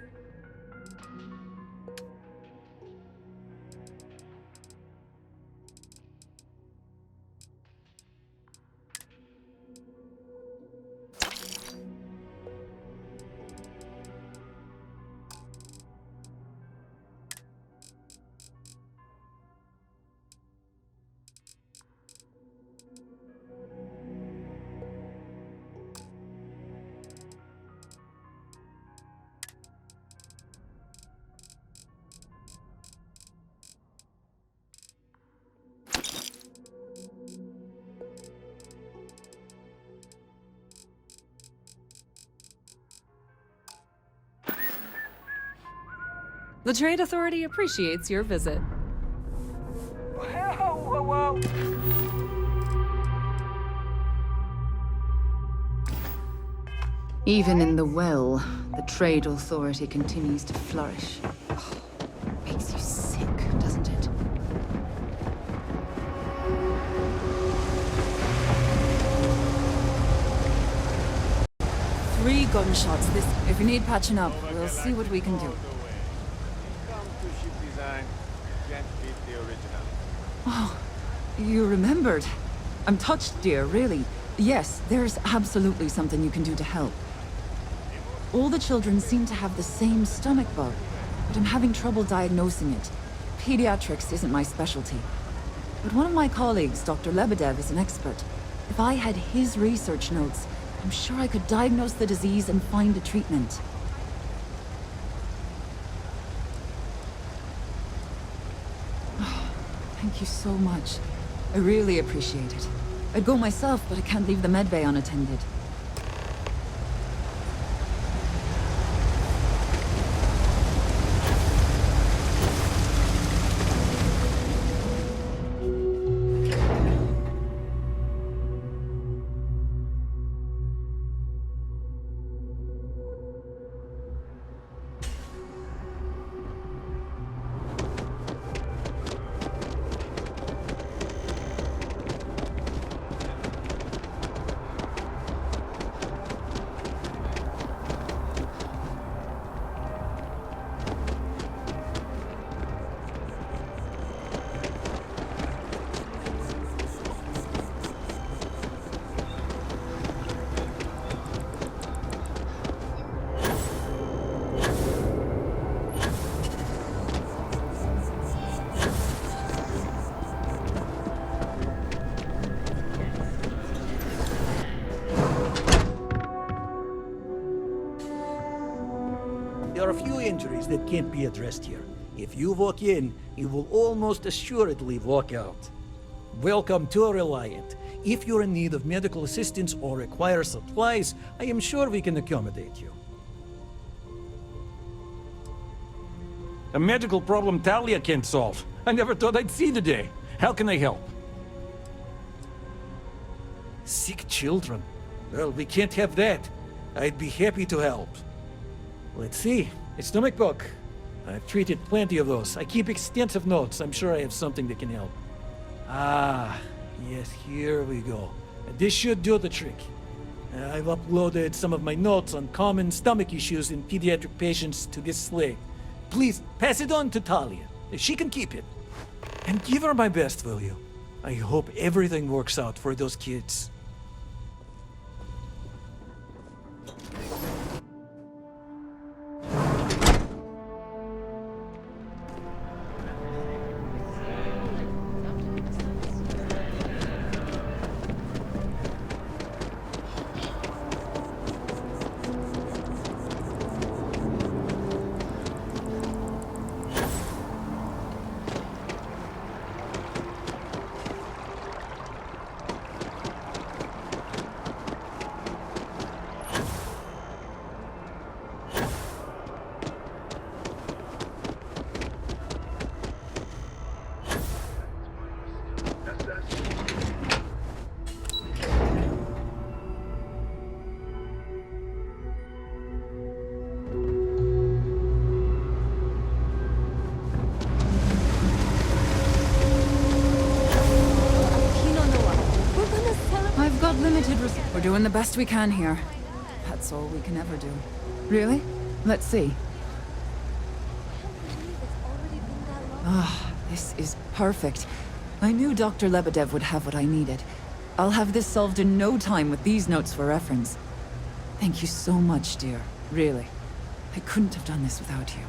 The Trade Authority appreciates your visit. Whoa, whoa, whoa. Even in the well, the Trade Authority continues to flourish. Oh, makes you sick, doesn't it? Three gunshots this. If you need patching up, we'll see what we can do. Oh, you remembered. I'm touched, dear, really. Yes, there's absolutely something you can do to help. All the children seem to have the same stomach bug, but I'm having trouble diagnosing it. Pediatrics isn't my specialty. But one of my colleagues, Dr. Lebedev, is an expert. If I had his research notes, I'm sure I could diagnose the disease and find a treatment. Oh, thank you so much. I really appreciate it. I'd go myself, but I can't leave the medbay unattended. There are a few injuries that can't be addressed here. If you walk in, you will almost assuredly walk out. Welcome to Reliant. If you're in need of medical assistance or require supplies, I am sure we can accommodate you. A medical problem Talia can't solve. I never thought I'd see the day. How can I help? Sick children. Well, we can't have that. I'd be happy to help. Let's see. A stomach bug. I've treated plenty of those. I keep extensive notes. I'm sure I have something that can help. Ah, yes, here we go. This should do the trick. I've uploaded some of my notes on common stomach issues in pediatric patients to this slate. Please, pass it on to Talia. She can keep it. And give her my best, will you? I hope everything works out for those kids. We're doing the best we can here. That's all we can ever do. Really? Let's see. Ah, this is perfect. I knew Dr. Lebedev would have what I needed. I'll have this solved in no time with these notes for reference. Thank you so much, dear. Really. I couldn't have done this without you.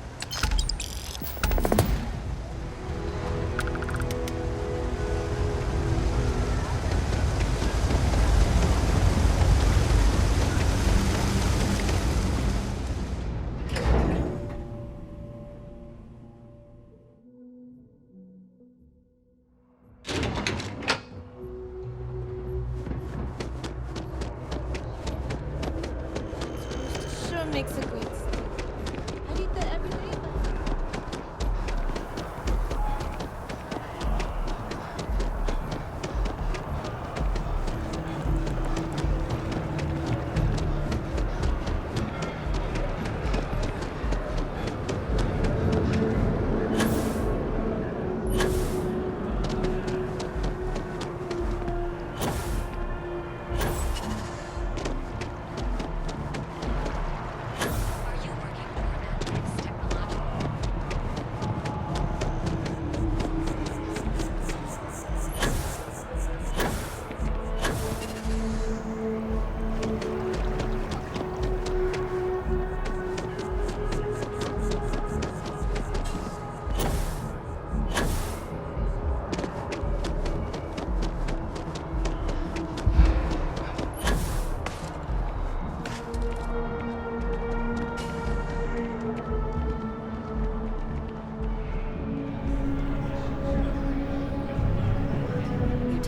Makes a great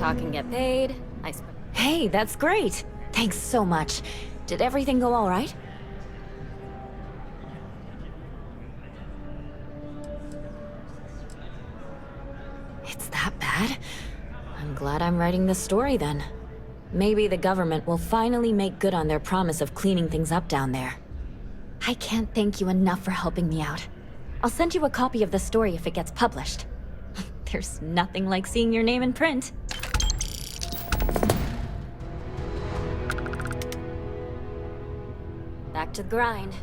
talk and get paid. Hey, that's great! Thanks so much. Did everything go all right? It's that bad? I'm glad I'm writing this story then. Maybe the government will finally make good on their promise of cleaning things up down there. I can't thank you enough for helping me out. I'll send you a copy of the story if it gets published. There's nothing like seeing your name in print. Back to the grind.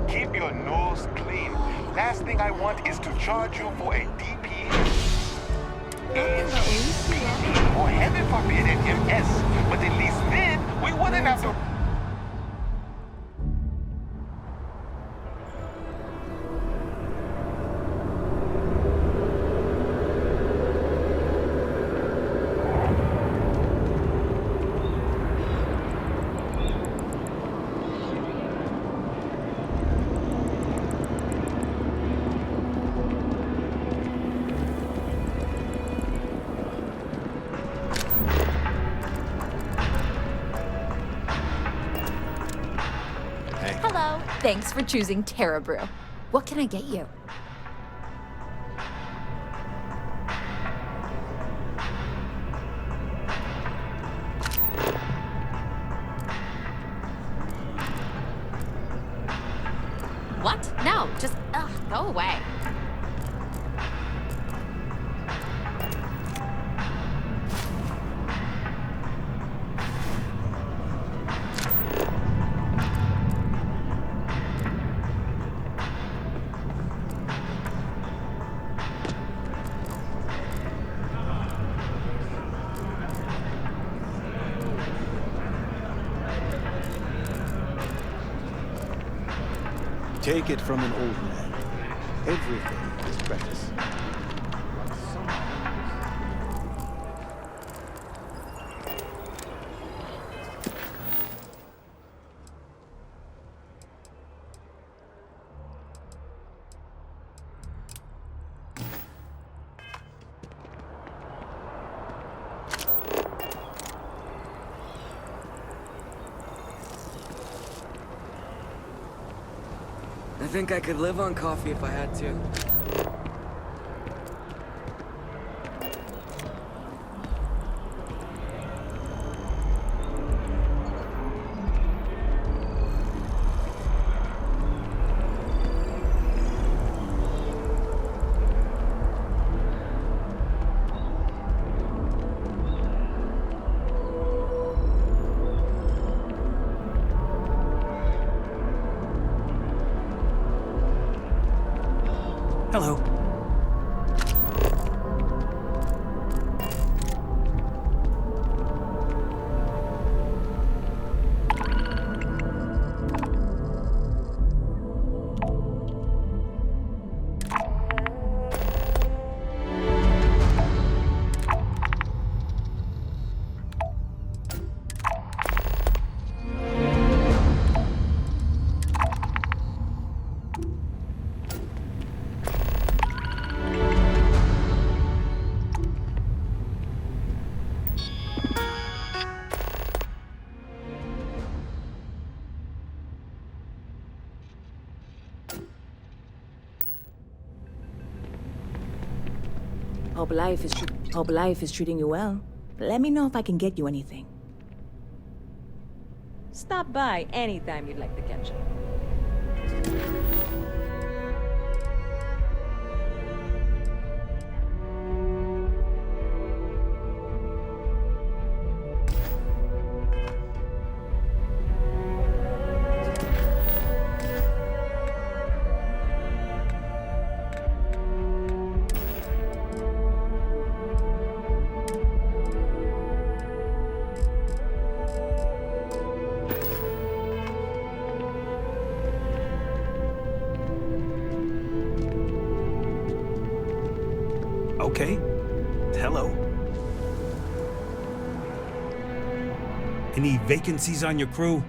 Keep your nose clean. Last thing I want is to charge you for a DP and BP, or heaven forbid an MS. But at least then, we wouldn't have to... Hello. Thanks for choosing Terra Brew. What can I get you? What? No, just go away. Take it from an old man. Everything is precious. I think I could live on coffee if I had to. Hello. Hope life is treating you well. Let me know if I can get you anything. Stop by anytime you'd like to catch up. Any vacancies on your crew?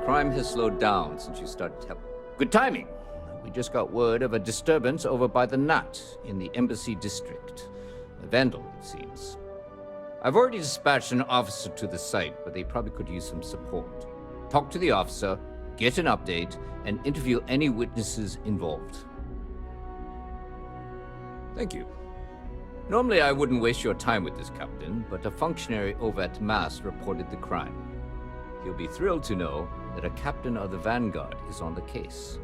Crime has slowed down since you started telling. Good timing. We just got word of a disturbance over by the Nut in the Embassy District. A vandal, it seems. I've already dispatched an officer to the site, but they probably could use some support. Talk to the officer, get an update, and interview any witnesses involved. Thank you. Normally I wouldn't waste your time with this, Captain, but a functionary over at Mast reported the crime. He'll be thrilled to know that a captain of the Vanguard is on the case.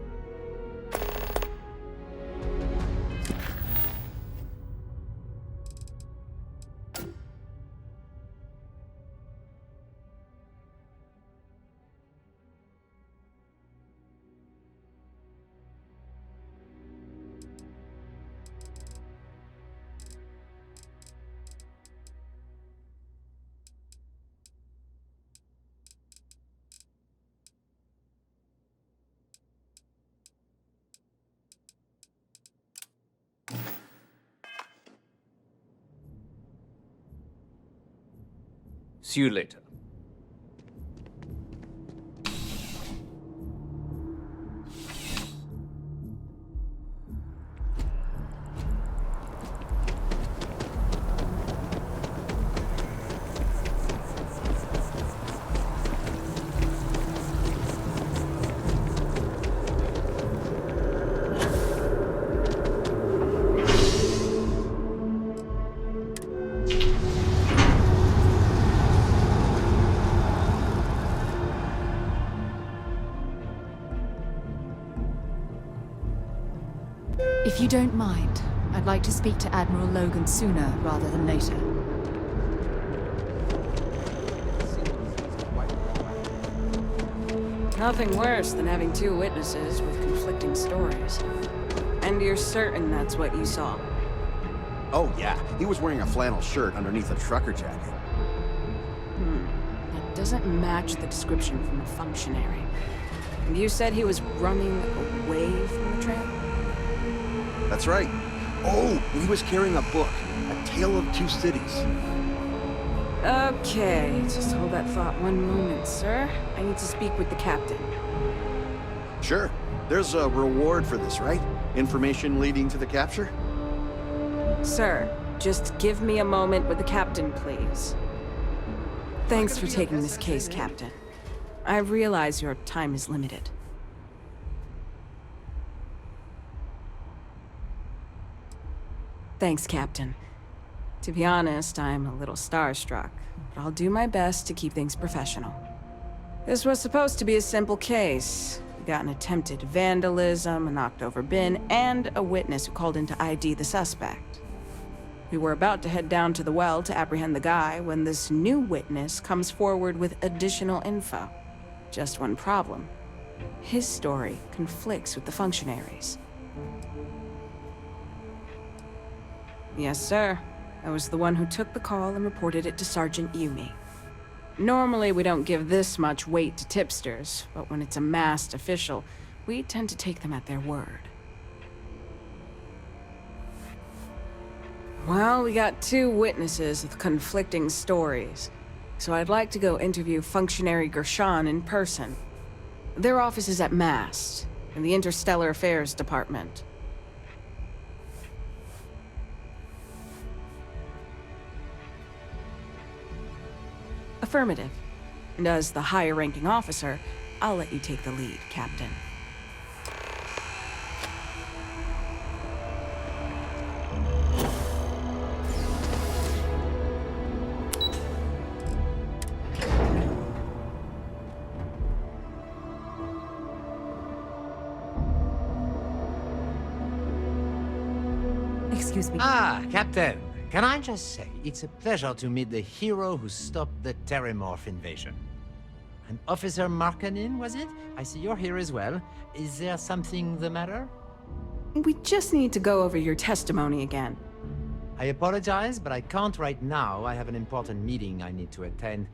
See you later. If you don't mind, I'd like to speak to Admiral Logan sooner rather than later. Nothing worse than having two witnesses with conflicting stories. And you're certain that's what you saw? Oh, yeah. He was wearing a flannel shirt underneath a trucker jacket. That doesn't match the description from the functionary. And you said he was running away from the tramp? That's right. Oh, he was carrying a book. A Tale of Two Cities. Okay, just hold that thought one moment, sir. I need to speak with the captain. Sure. There's a reward for this, right? Information leading to the capture? Sir, just give me a moment with the captain, please. Thanks for taking this case, Captain. I realize your time is limited. Thanks, Captain. To be honest, I'm a little starstruck, but I'll do my best to keep things professional. This was supposed to be a simple case. We got an attempted vandalism, a knocked-over bin, and a witness who called in to ID the suspect. We were about to head down to the well to apprehend the guy when this new witness comes forward with additional info. Just one problem. His story conflicts with the functionaries. Yes, sir. I was the one who took the call and reported it to Sergeant Yumi. Normally, we don't give this much weight to tipsters, but when it's a masked official, we tend to take them at their word. Well, we got two witnesses with conflicting stories, so I'd like to go interview Functionary Gershon in person. Their office is at Mast, in the Interstellar Affairs Department. Affirmative. And as the higher-ranking officer, I'll let you take the lead, Captain. Excuse me. Ah, Captain. Can I just say, it's a pleasure to meet the hero who stopped the Terramorph invasion. And Officer Markkanen, was it? I see you're here as well. Is there something the matter? We just need to go over your testimony again. I apologize, but I can't right now. I have an important meeting I need to attend.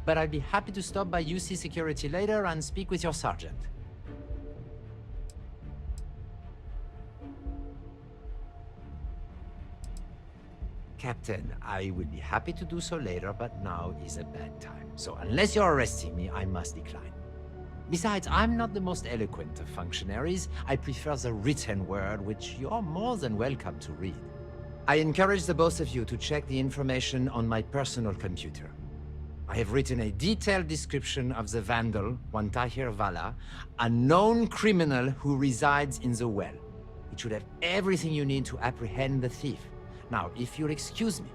But I'd be happy to stop by UC Security later and speak with your sergeant. Captain, I will be happy to do so later, but now is a bad time. So unless you're arresting me, I must decline. Besides, I'm not the most eloquent of functionaries. I prefer the written word, which you're more than welcome to read. I encourage the both of you to check the information on my personal computer. I have written a detailed description of the vandal, Wantahir Vala, a known criminal who resides in the well. It should have everything you need to apprehend the thief. Now, if you'll excuse me.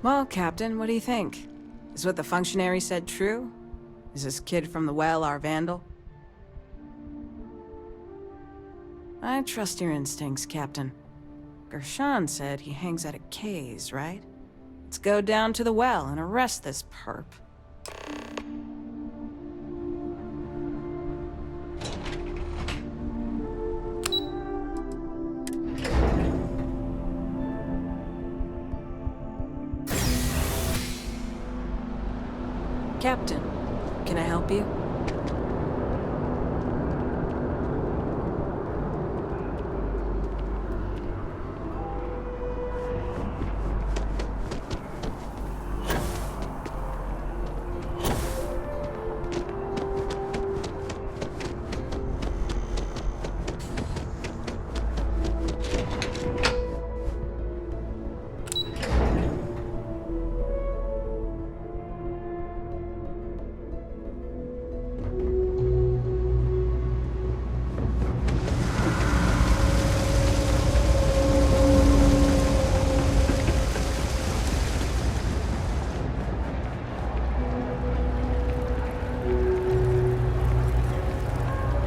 Well, Captain, what do you think? Is what the functionary said true? Is this kid from the well our vandal? I trust your instincts, Captain. Gershon said he hangs out at Kay's, right? Let's go down to the well and arrest this perp. Captain, can I help you?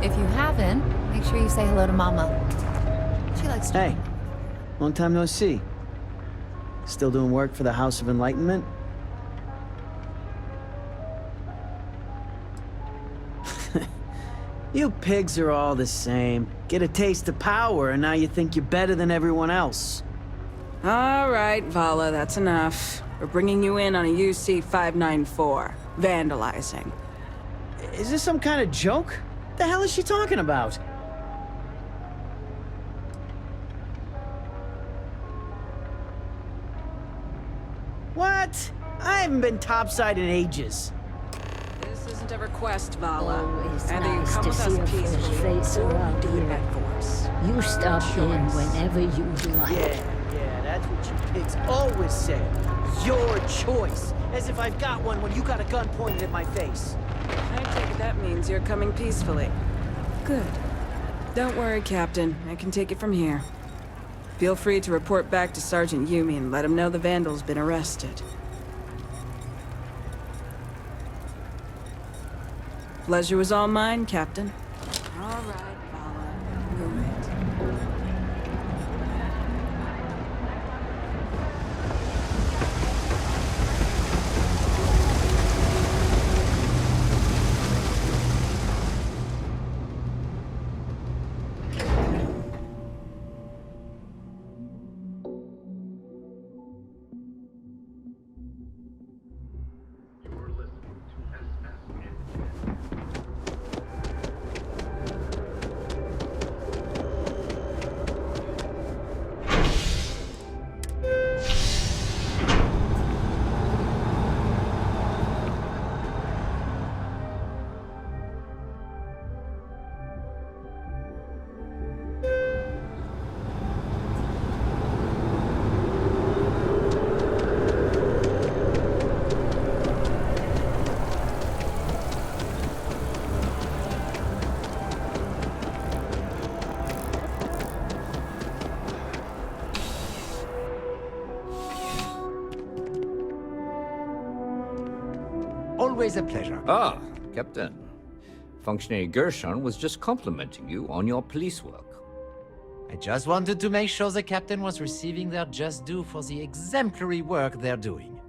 If you haven't, make sure you say hello to Mama. She likes to. Hey, long time no see. Still doing work for the House of Enlightenment? You pigs are all the same. Get a taste of power, and now you think you're better than everyone else. All right, Vala, that's enough. We're bringing you in on a UC 594. Vandalizing. Is this some kind of joke? What the hell is she talking about? What? I haven't been topside in ages. This isn't a request, Vala. Always Either you nice come to with see us a fresh peacefully, face or around do it here. by force. You stop in choice. whenever you like. Yeah, that's what you pigs always say. Your choice. As if I've got one when you got a gun pointed at my face. I take it that means you're coming peacefully. Good. Don't worry, Captain. I can take it from here. Feel free to report back to Sergeant Yumi and let him know the Vandal's been arrested. Pleasure was all mine, Captain. All right, Vala. Move it. always a pleasure. Ah, Captain. Functionary Gershon was just complimenting you on your police work. I just wanted to make sure the captain was receiving their just due for the exemplary work they're doing.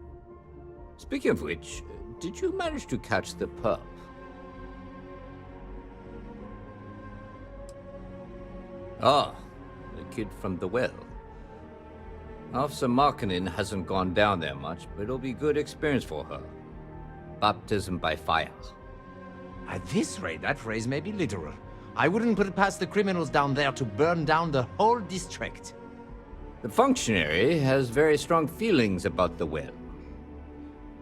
Speaking of which, did you manage to catch the pup? Ah, the kid from the well. Officer Markinen hasn't gone down there much, but it'll be good experience for her. Baptism by fire. At this rate, that phrase may be literal. I wouldn't put it past the criminals down there to burn down the whole district. The functionary has very strong feelings about the well.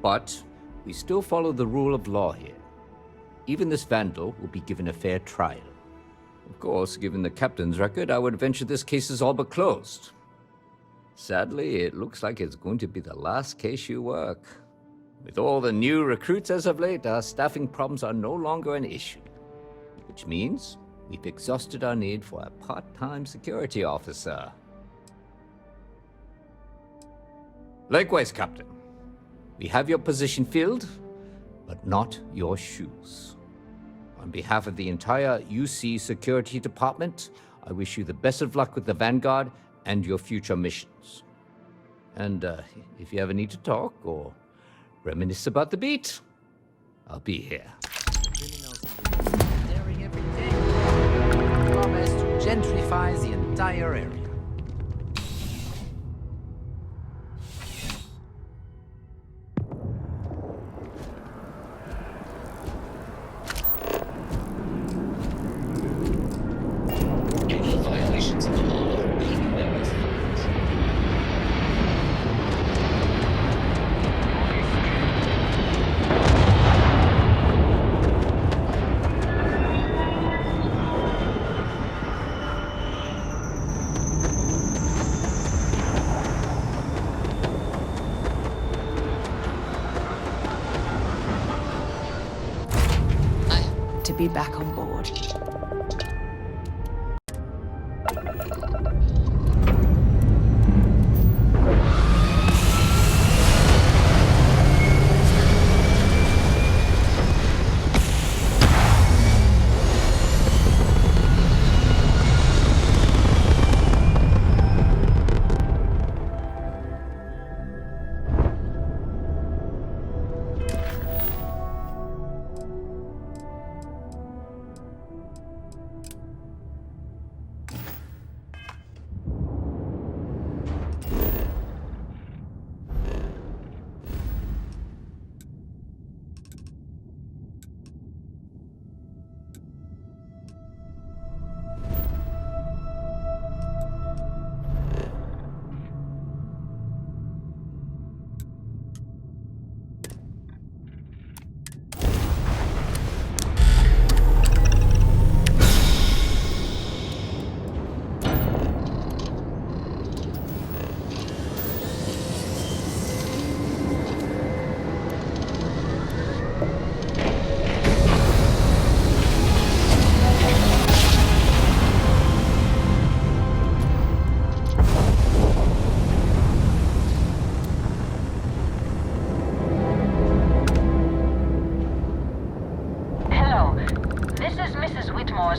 But we still follow the rule of law here. Even this vandal will be given a fair trial. Of course, given the captain's record, I would venture this case is all but closed. Sadly, it looks like it's going to be the last case you work. With all the new recruits as of late, our staffing problems are no longer an issue. Which means we've exhausted our need for a part-time security officer. Likewise, Captain. We have your position filled, but not your shoes. On behalf of the entire UC Security Department, I wish you the best of luck with the Vanguard and your future missions. And if you ever need to talk or reminisce about the beat, I'll be here. Daring every day. Promise to gentrify the entire area. Violations of the law are being met with fines. To be back on board.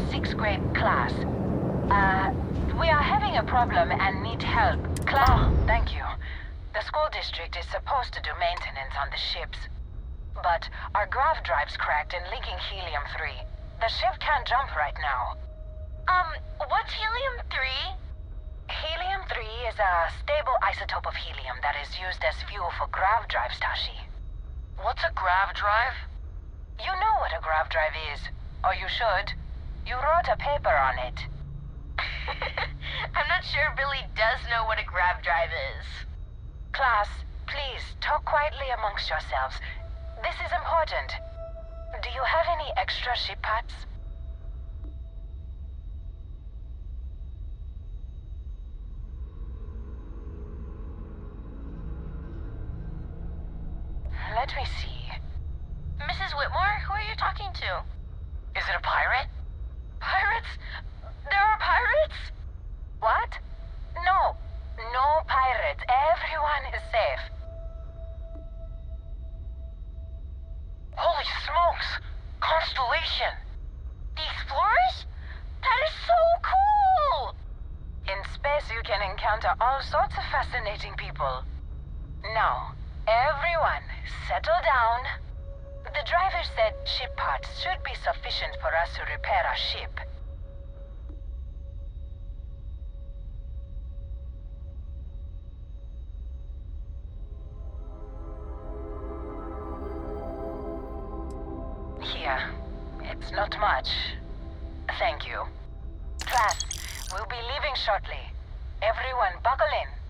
Sixth grade class. We are having a problem and need help. Thank you. The school district is supposed to do maintenance on the ships. But our grav drive's cracked and leaking helium-3. The ship can't jump right now. What's helium-3? Helium-3 is a stable isotope of helium that is used as fuel for grav drives, Tashi. What's a grav drive? You know what a grav drive is. Or you should. You wrote a paper on it. I'm not sure Billy does know what a grav drive is. Class, please, talk quietly amongst yourselves. This is important. Do you have any extra ship parts? Let me see. Mrs. Whitmore, who are you talking to? Is it a pirate? Pirates? There are pirates? What? No. No pirates. Everyone is safe. smokes! Constellation! These flourish? That is so cool! In space, you can encounter all sorts of fascinating people. Now, everyone, settle down. The driver said ship parts should be sufficient for us to repair our ship. Here. It's not much. Thank you. Class, we'll be leaving shortly. Everyone buckle in.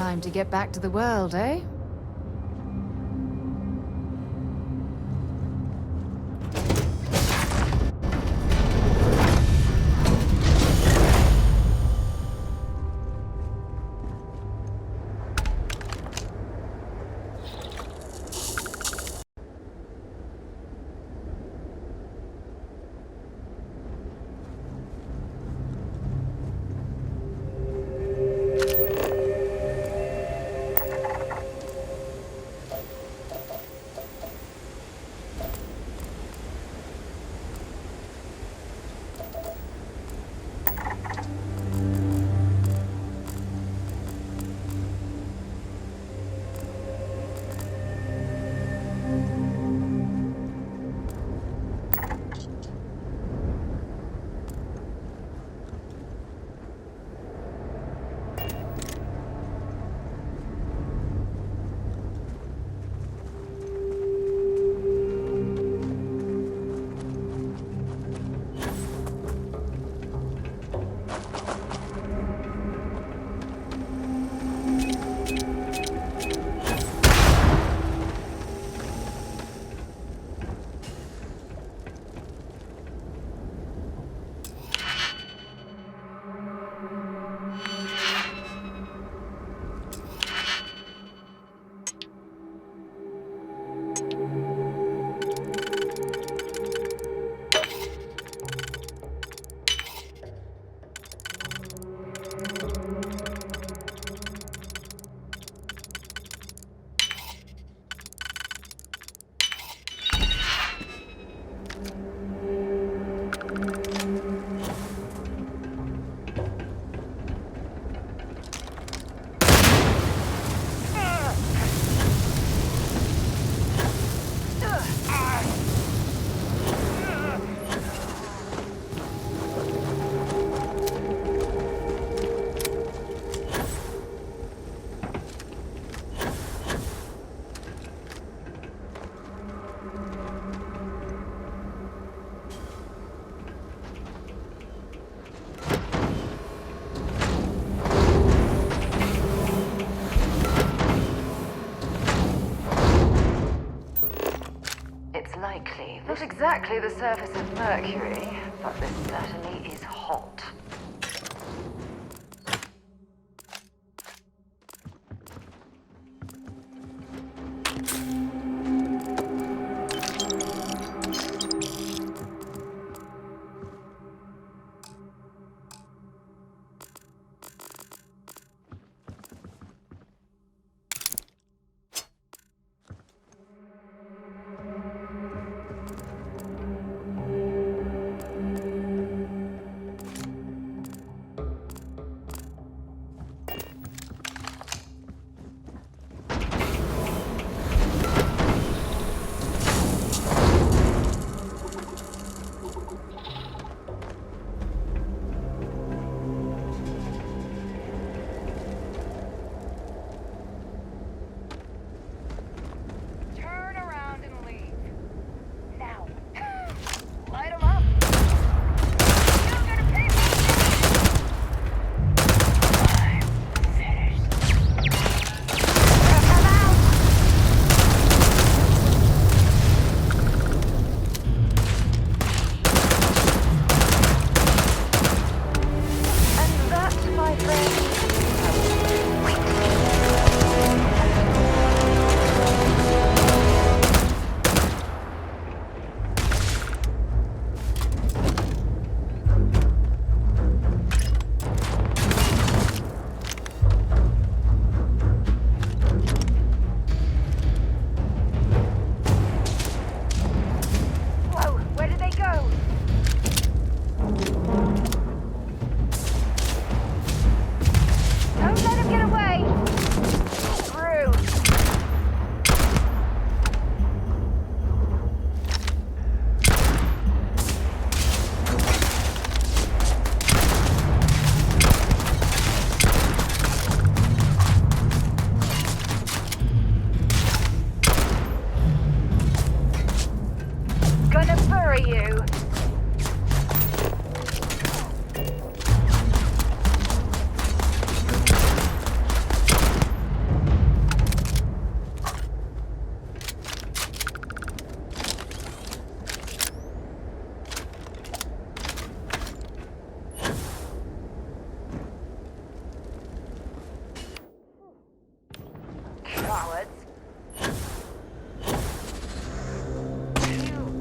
Time to get back to the world, eh? Likely. Not exactly the surface of Mercury, but this certainly is hot.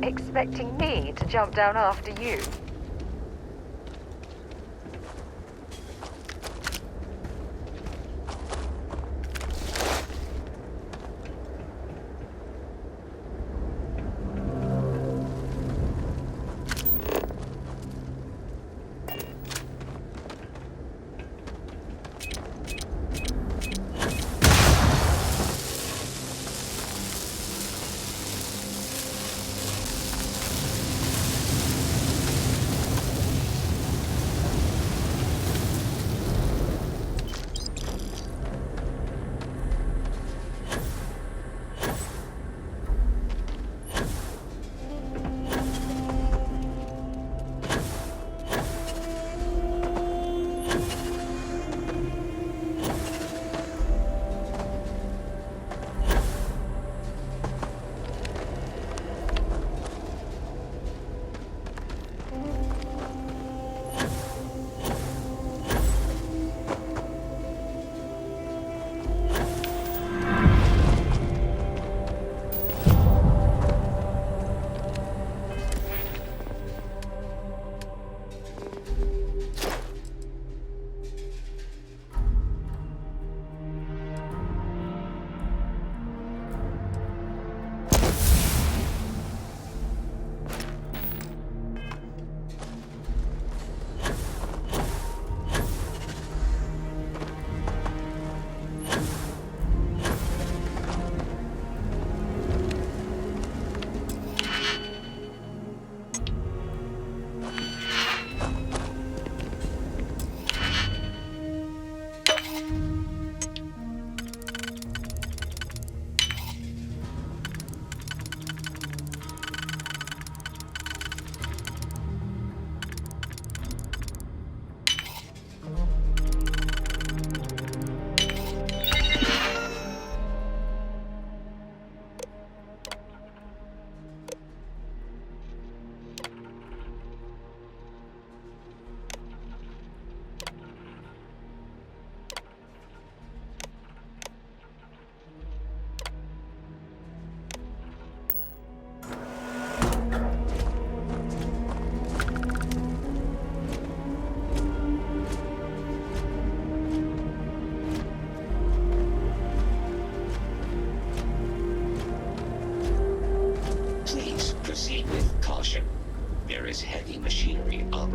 expecting me to jump down after you?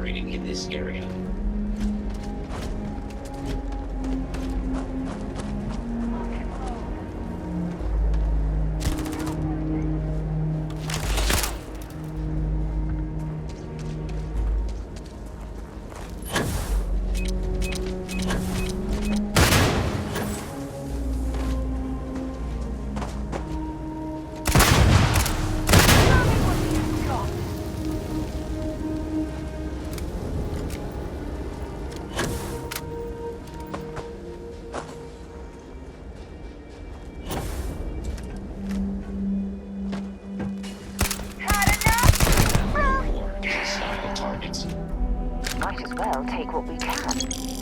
operating in this area. Might as well take what we can.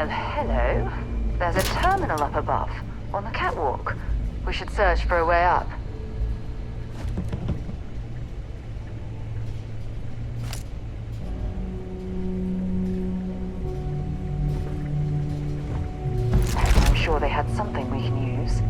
Well, hello. There's a terminal up above, on the catwalk. We should search for a way up. I'm sure they had something we can use.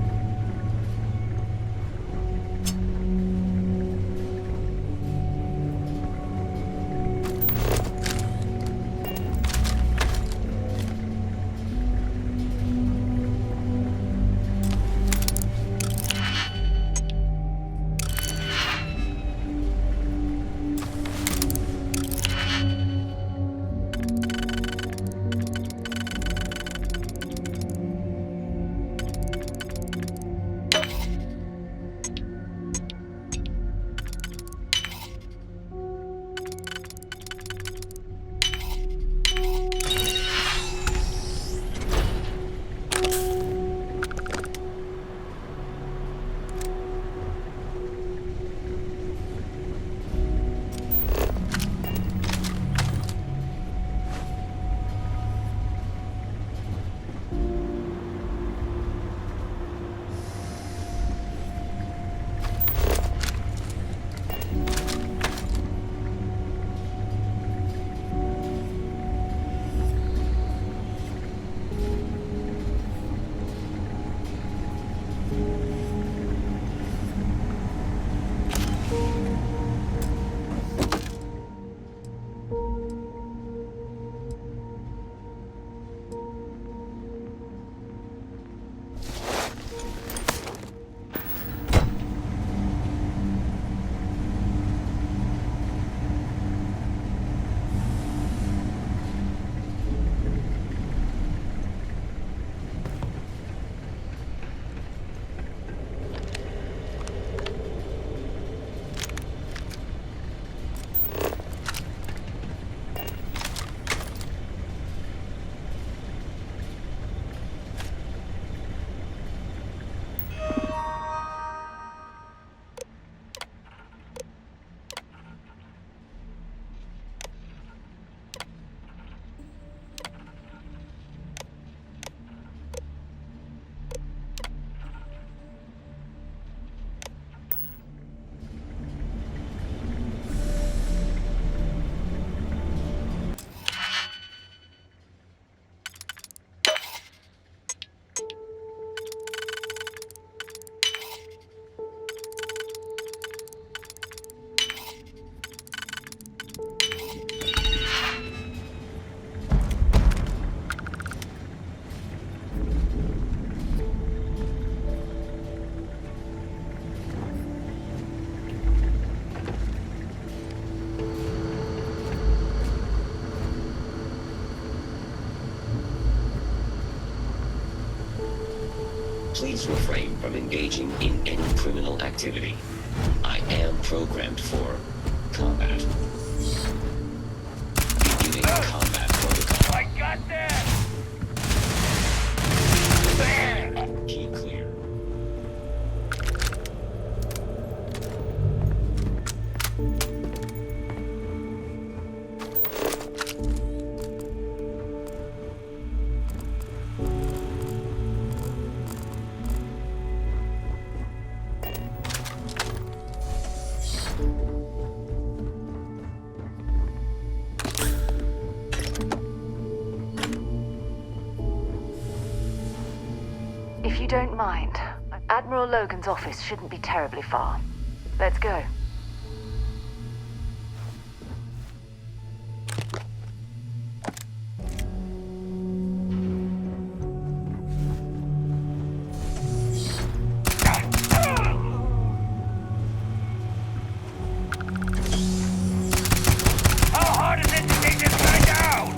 Please refrain from engaging in any criminal activity. I am programmed for combat. Beginning combat protocol. I got that! Key clear. If you don't mind, Admiral Logan's office shouldn't be terribly far. Let's go. How hard is it to take this guy down?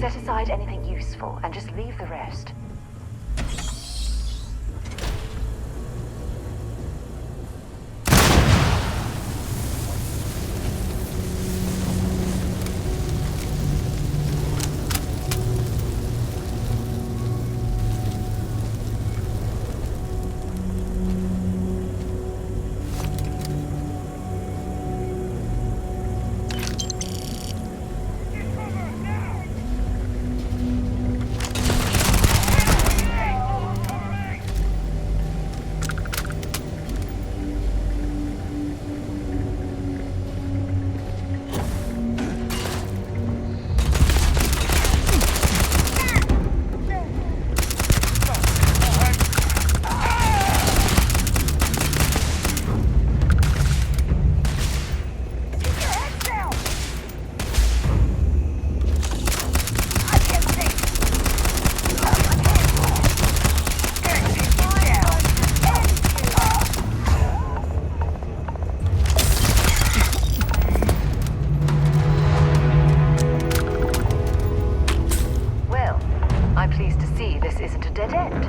Set aside anything useful and just leave the rest. I'm pleased to see this isn't a dead end.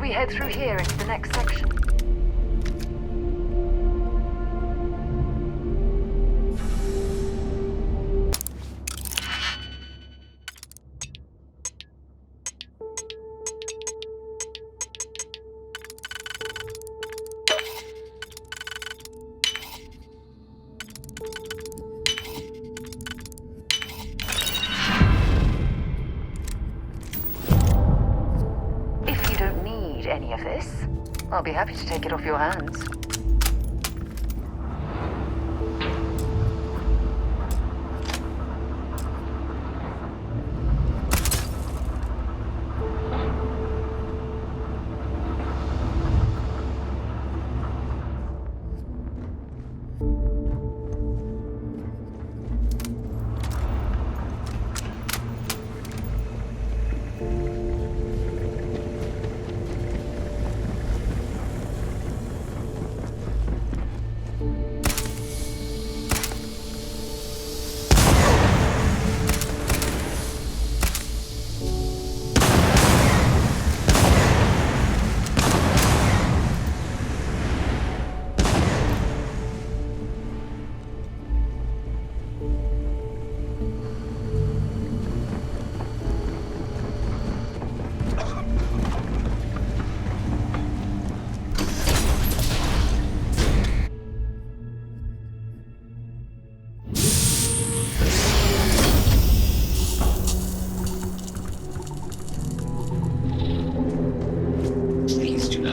Head through here into the next section. Any of this, I'll be happy to take it off your hands.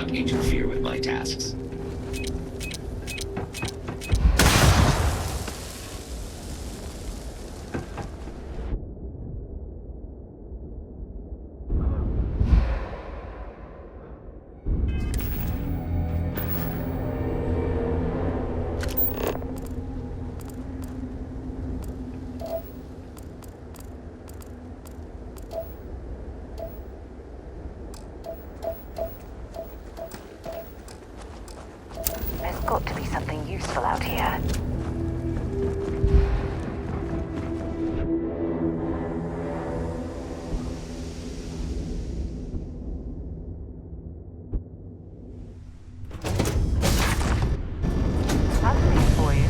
not interfere with my tasks. There's got to be something useful out here. Something for you.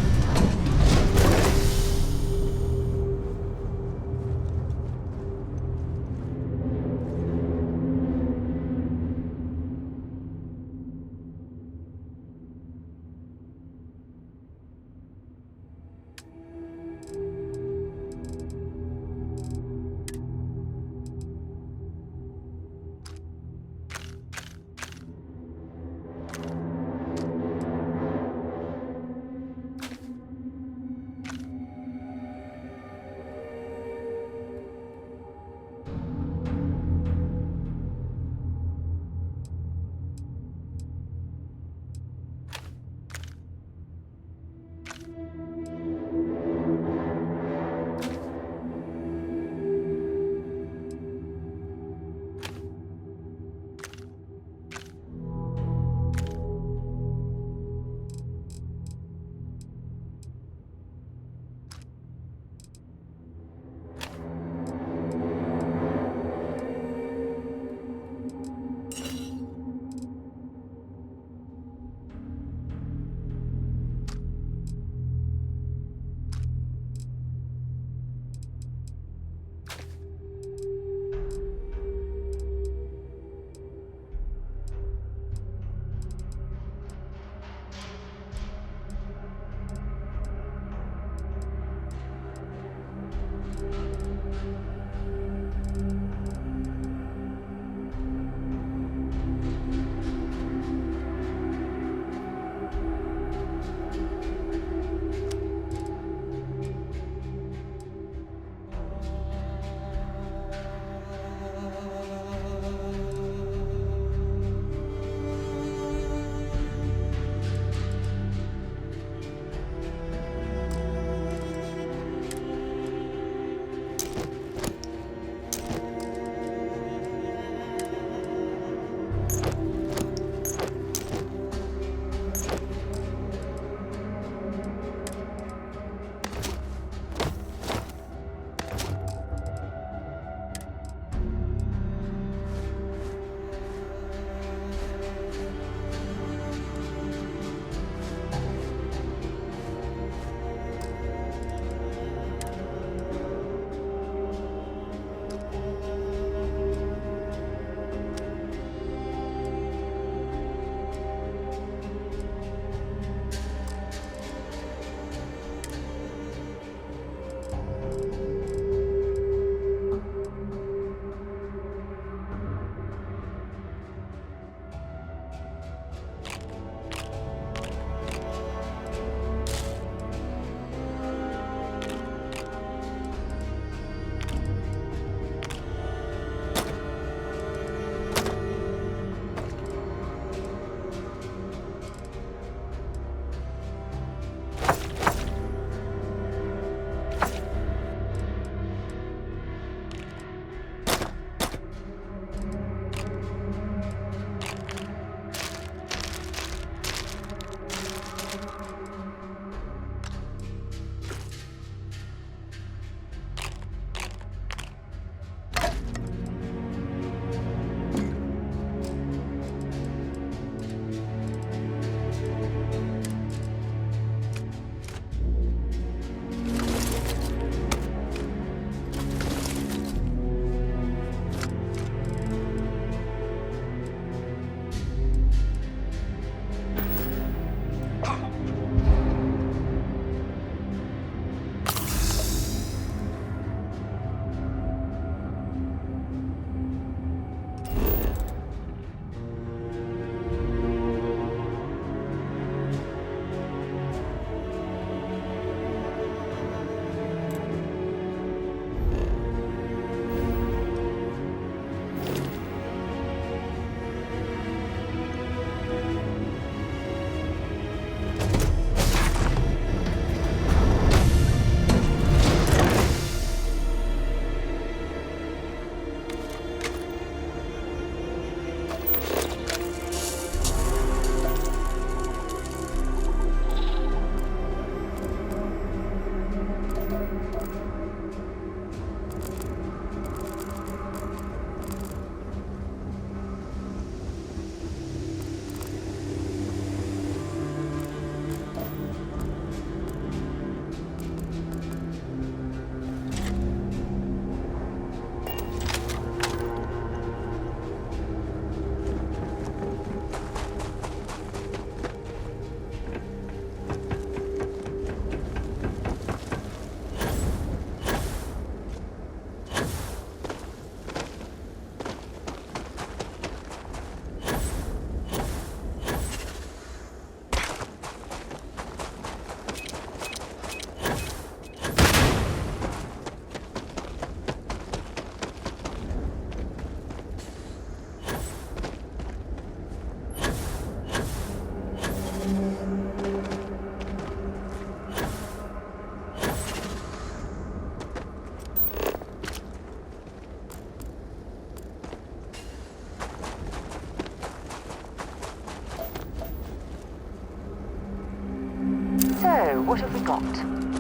So, what have we got?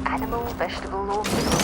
Animal, vegetable, or mineral?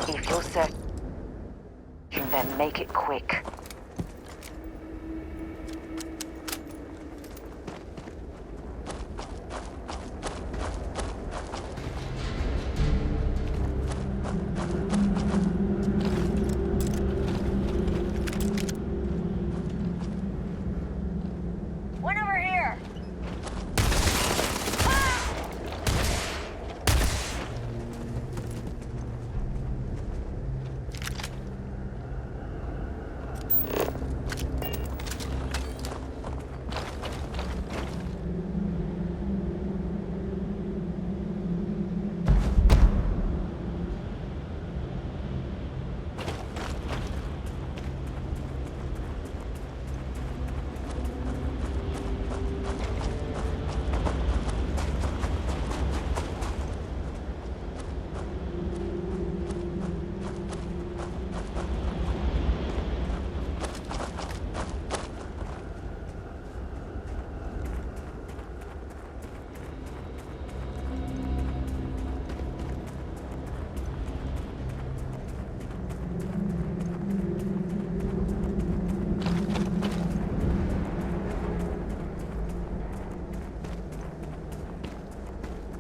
If you're certain, then make it quick. One over here!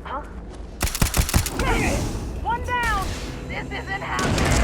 Huh? One down! This isn't happening!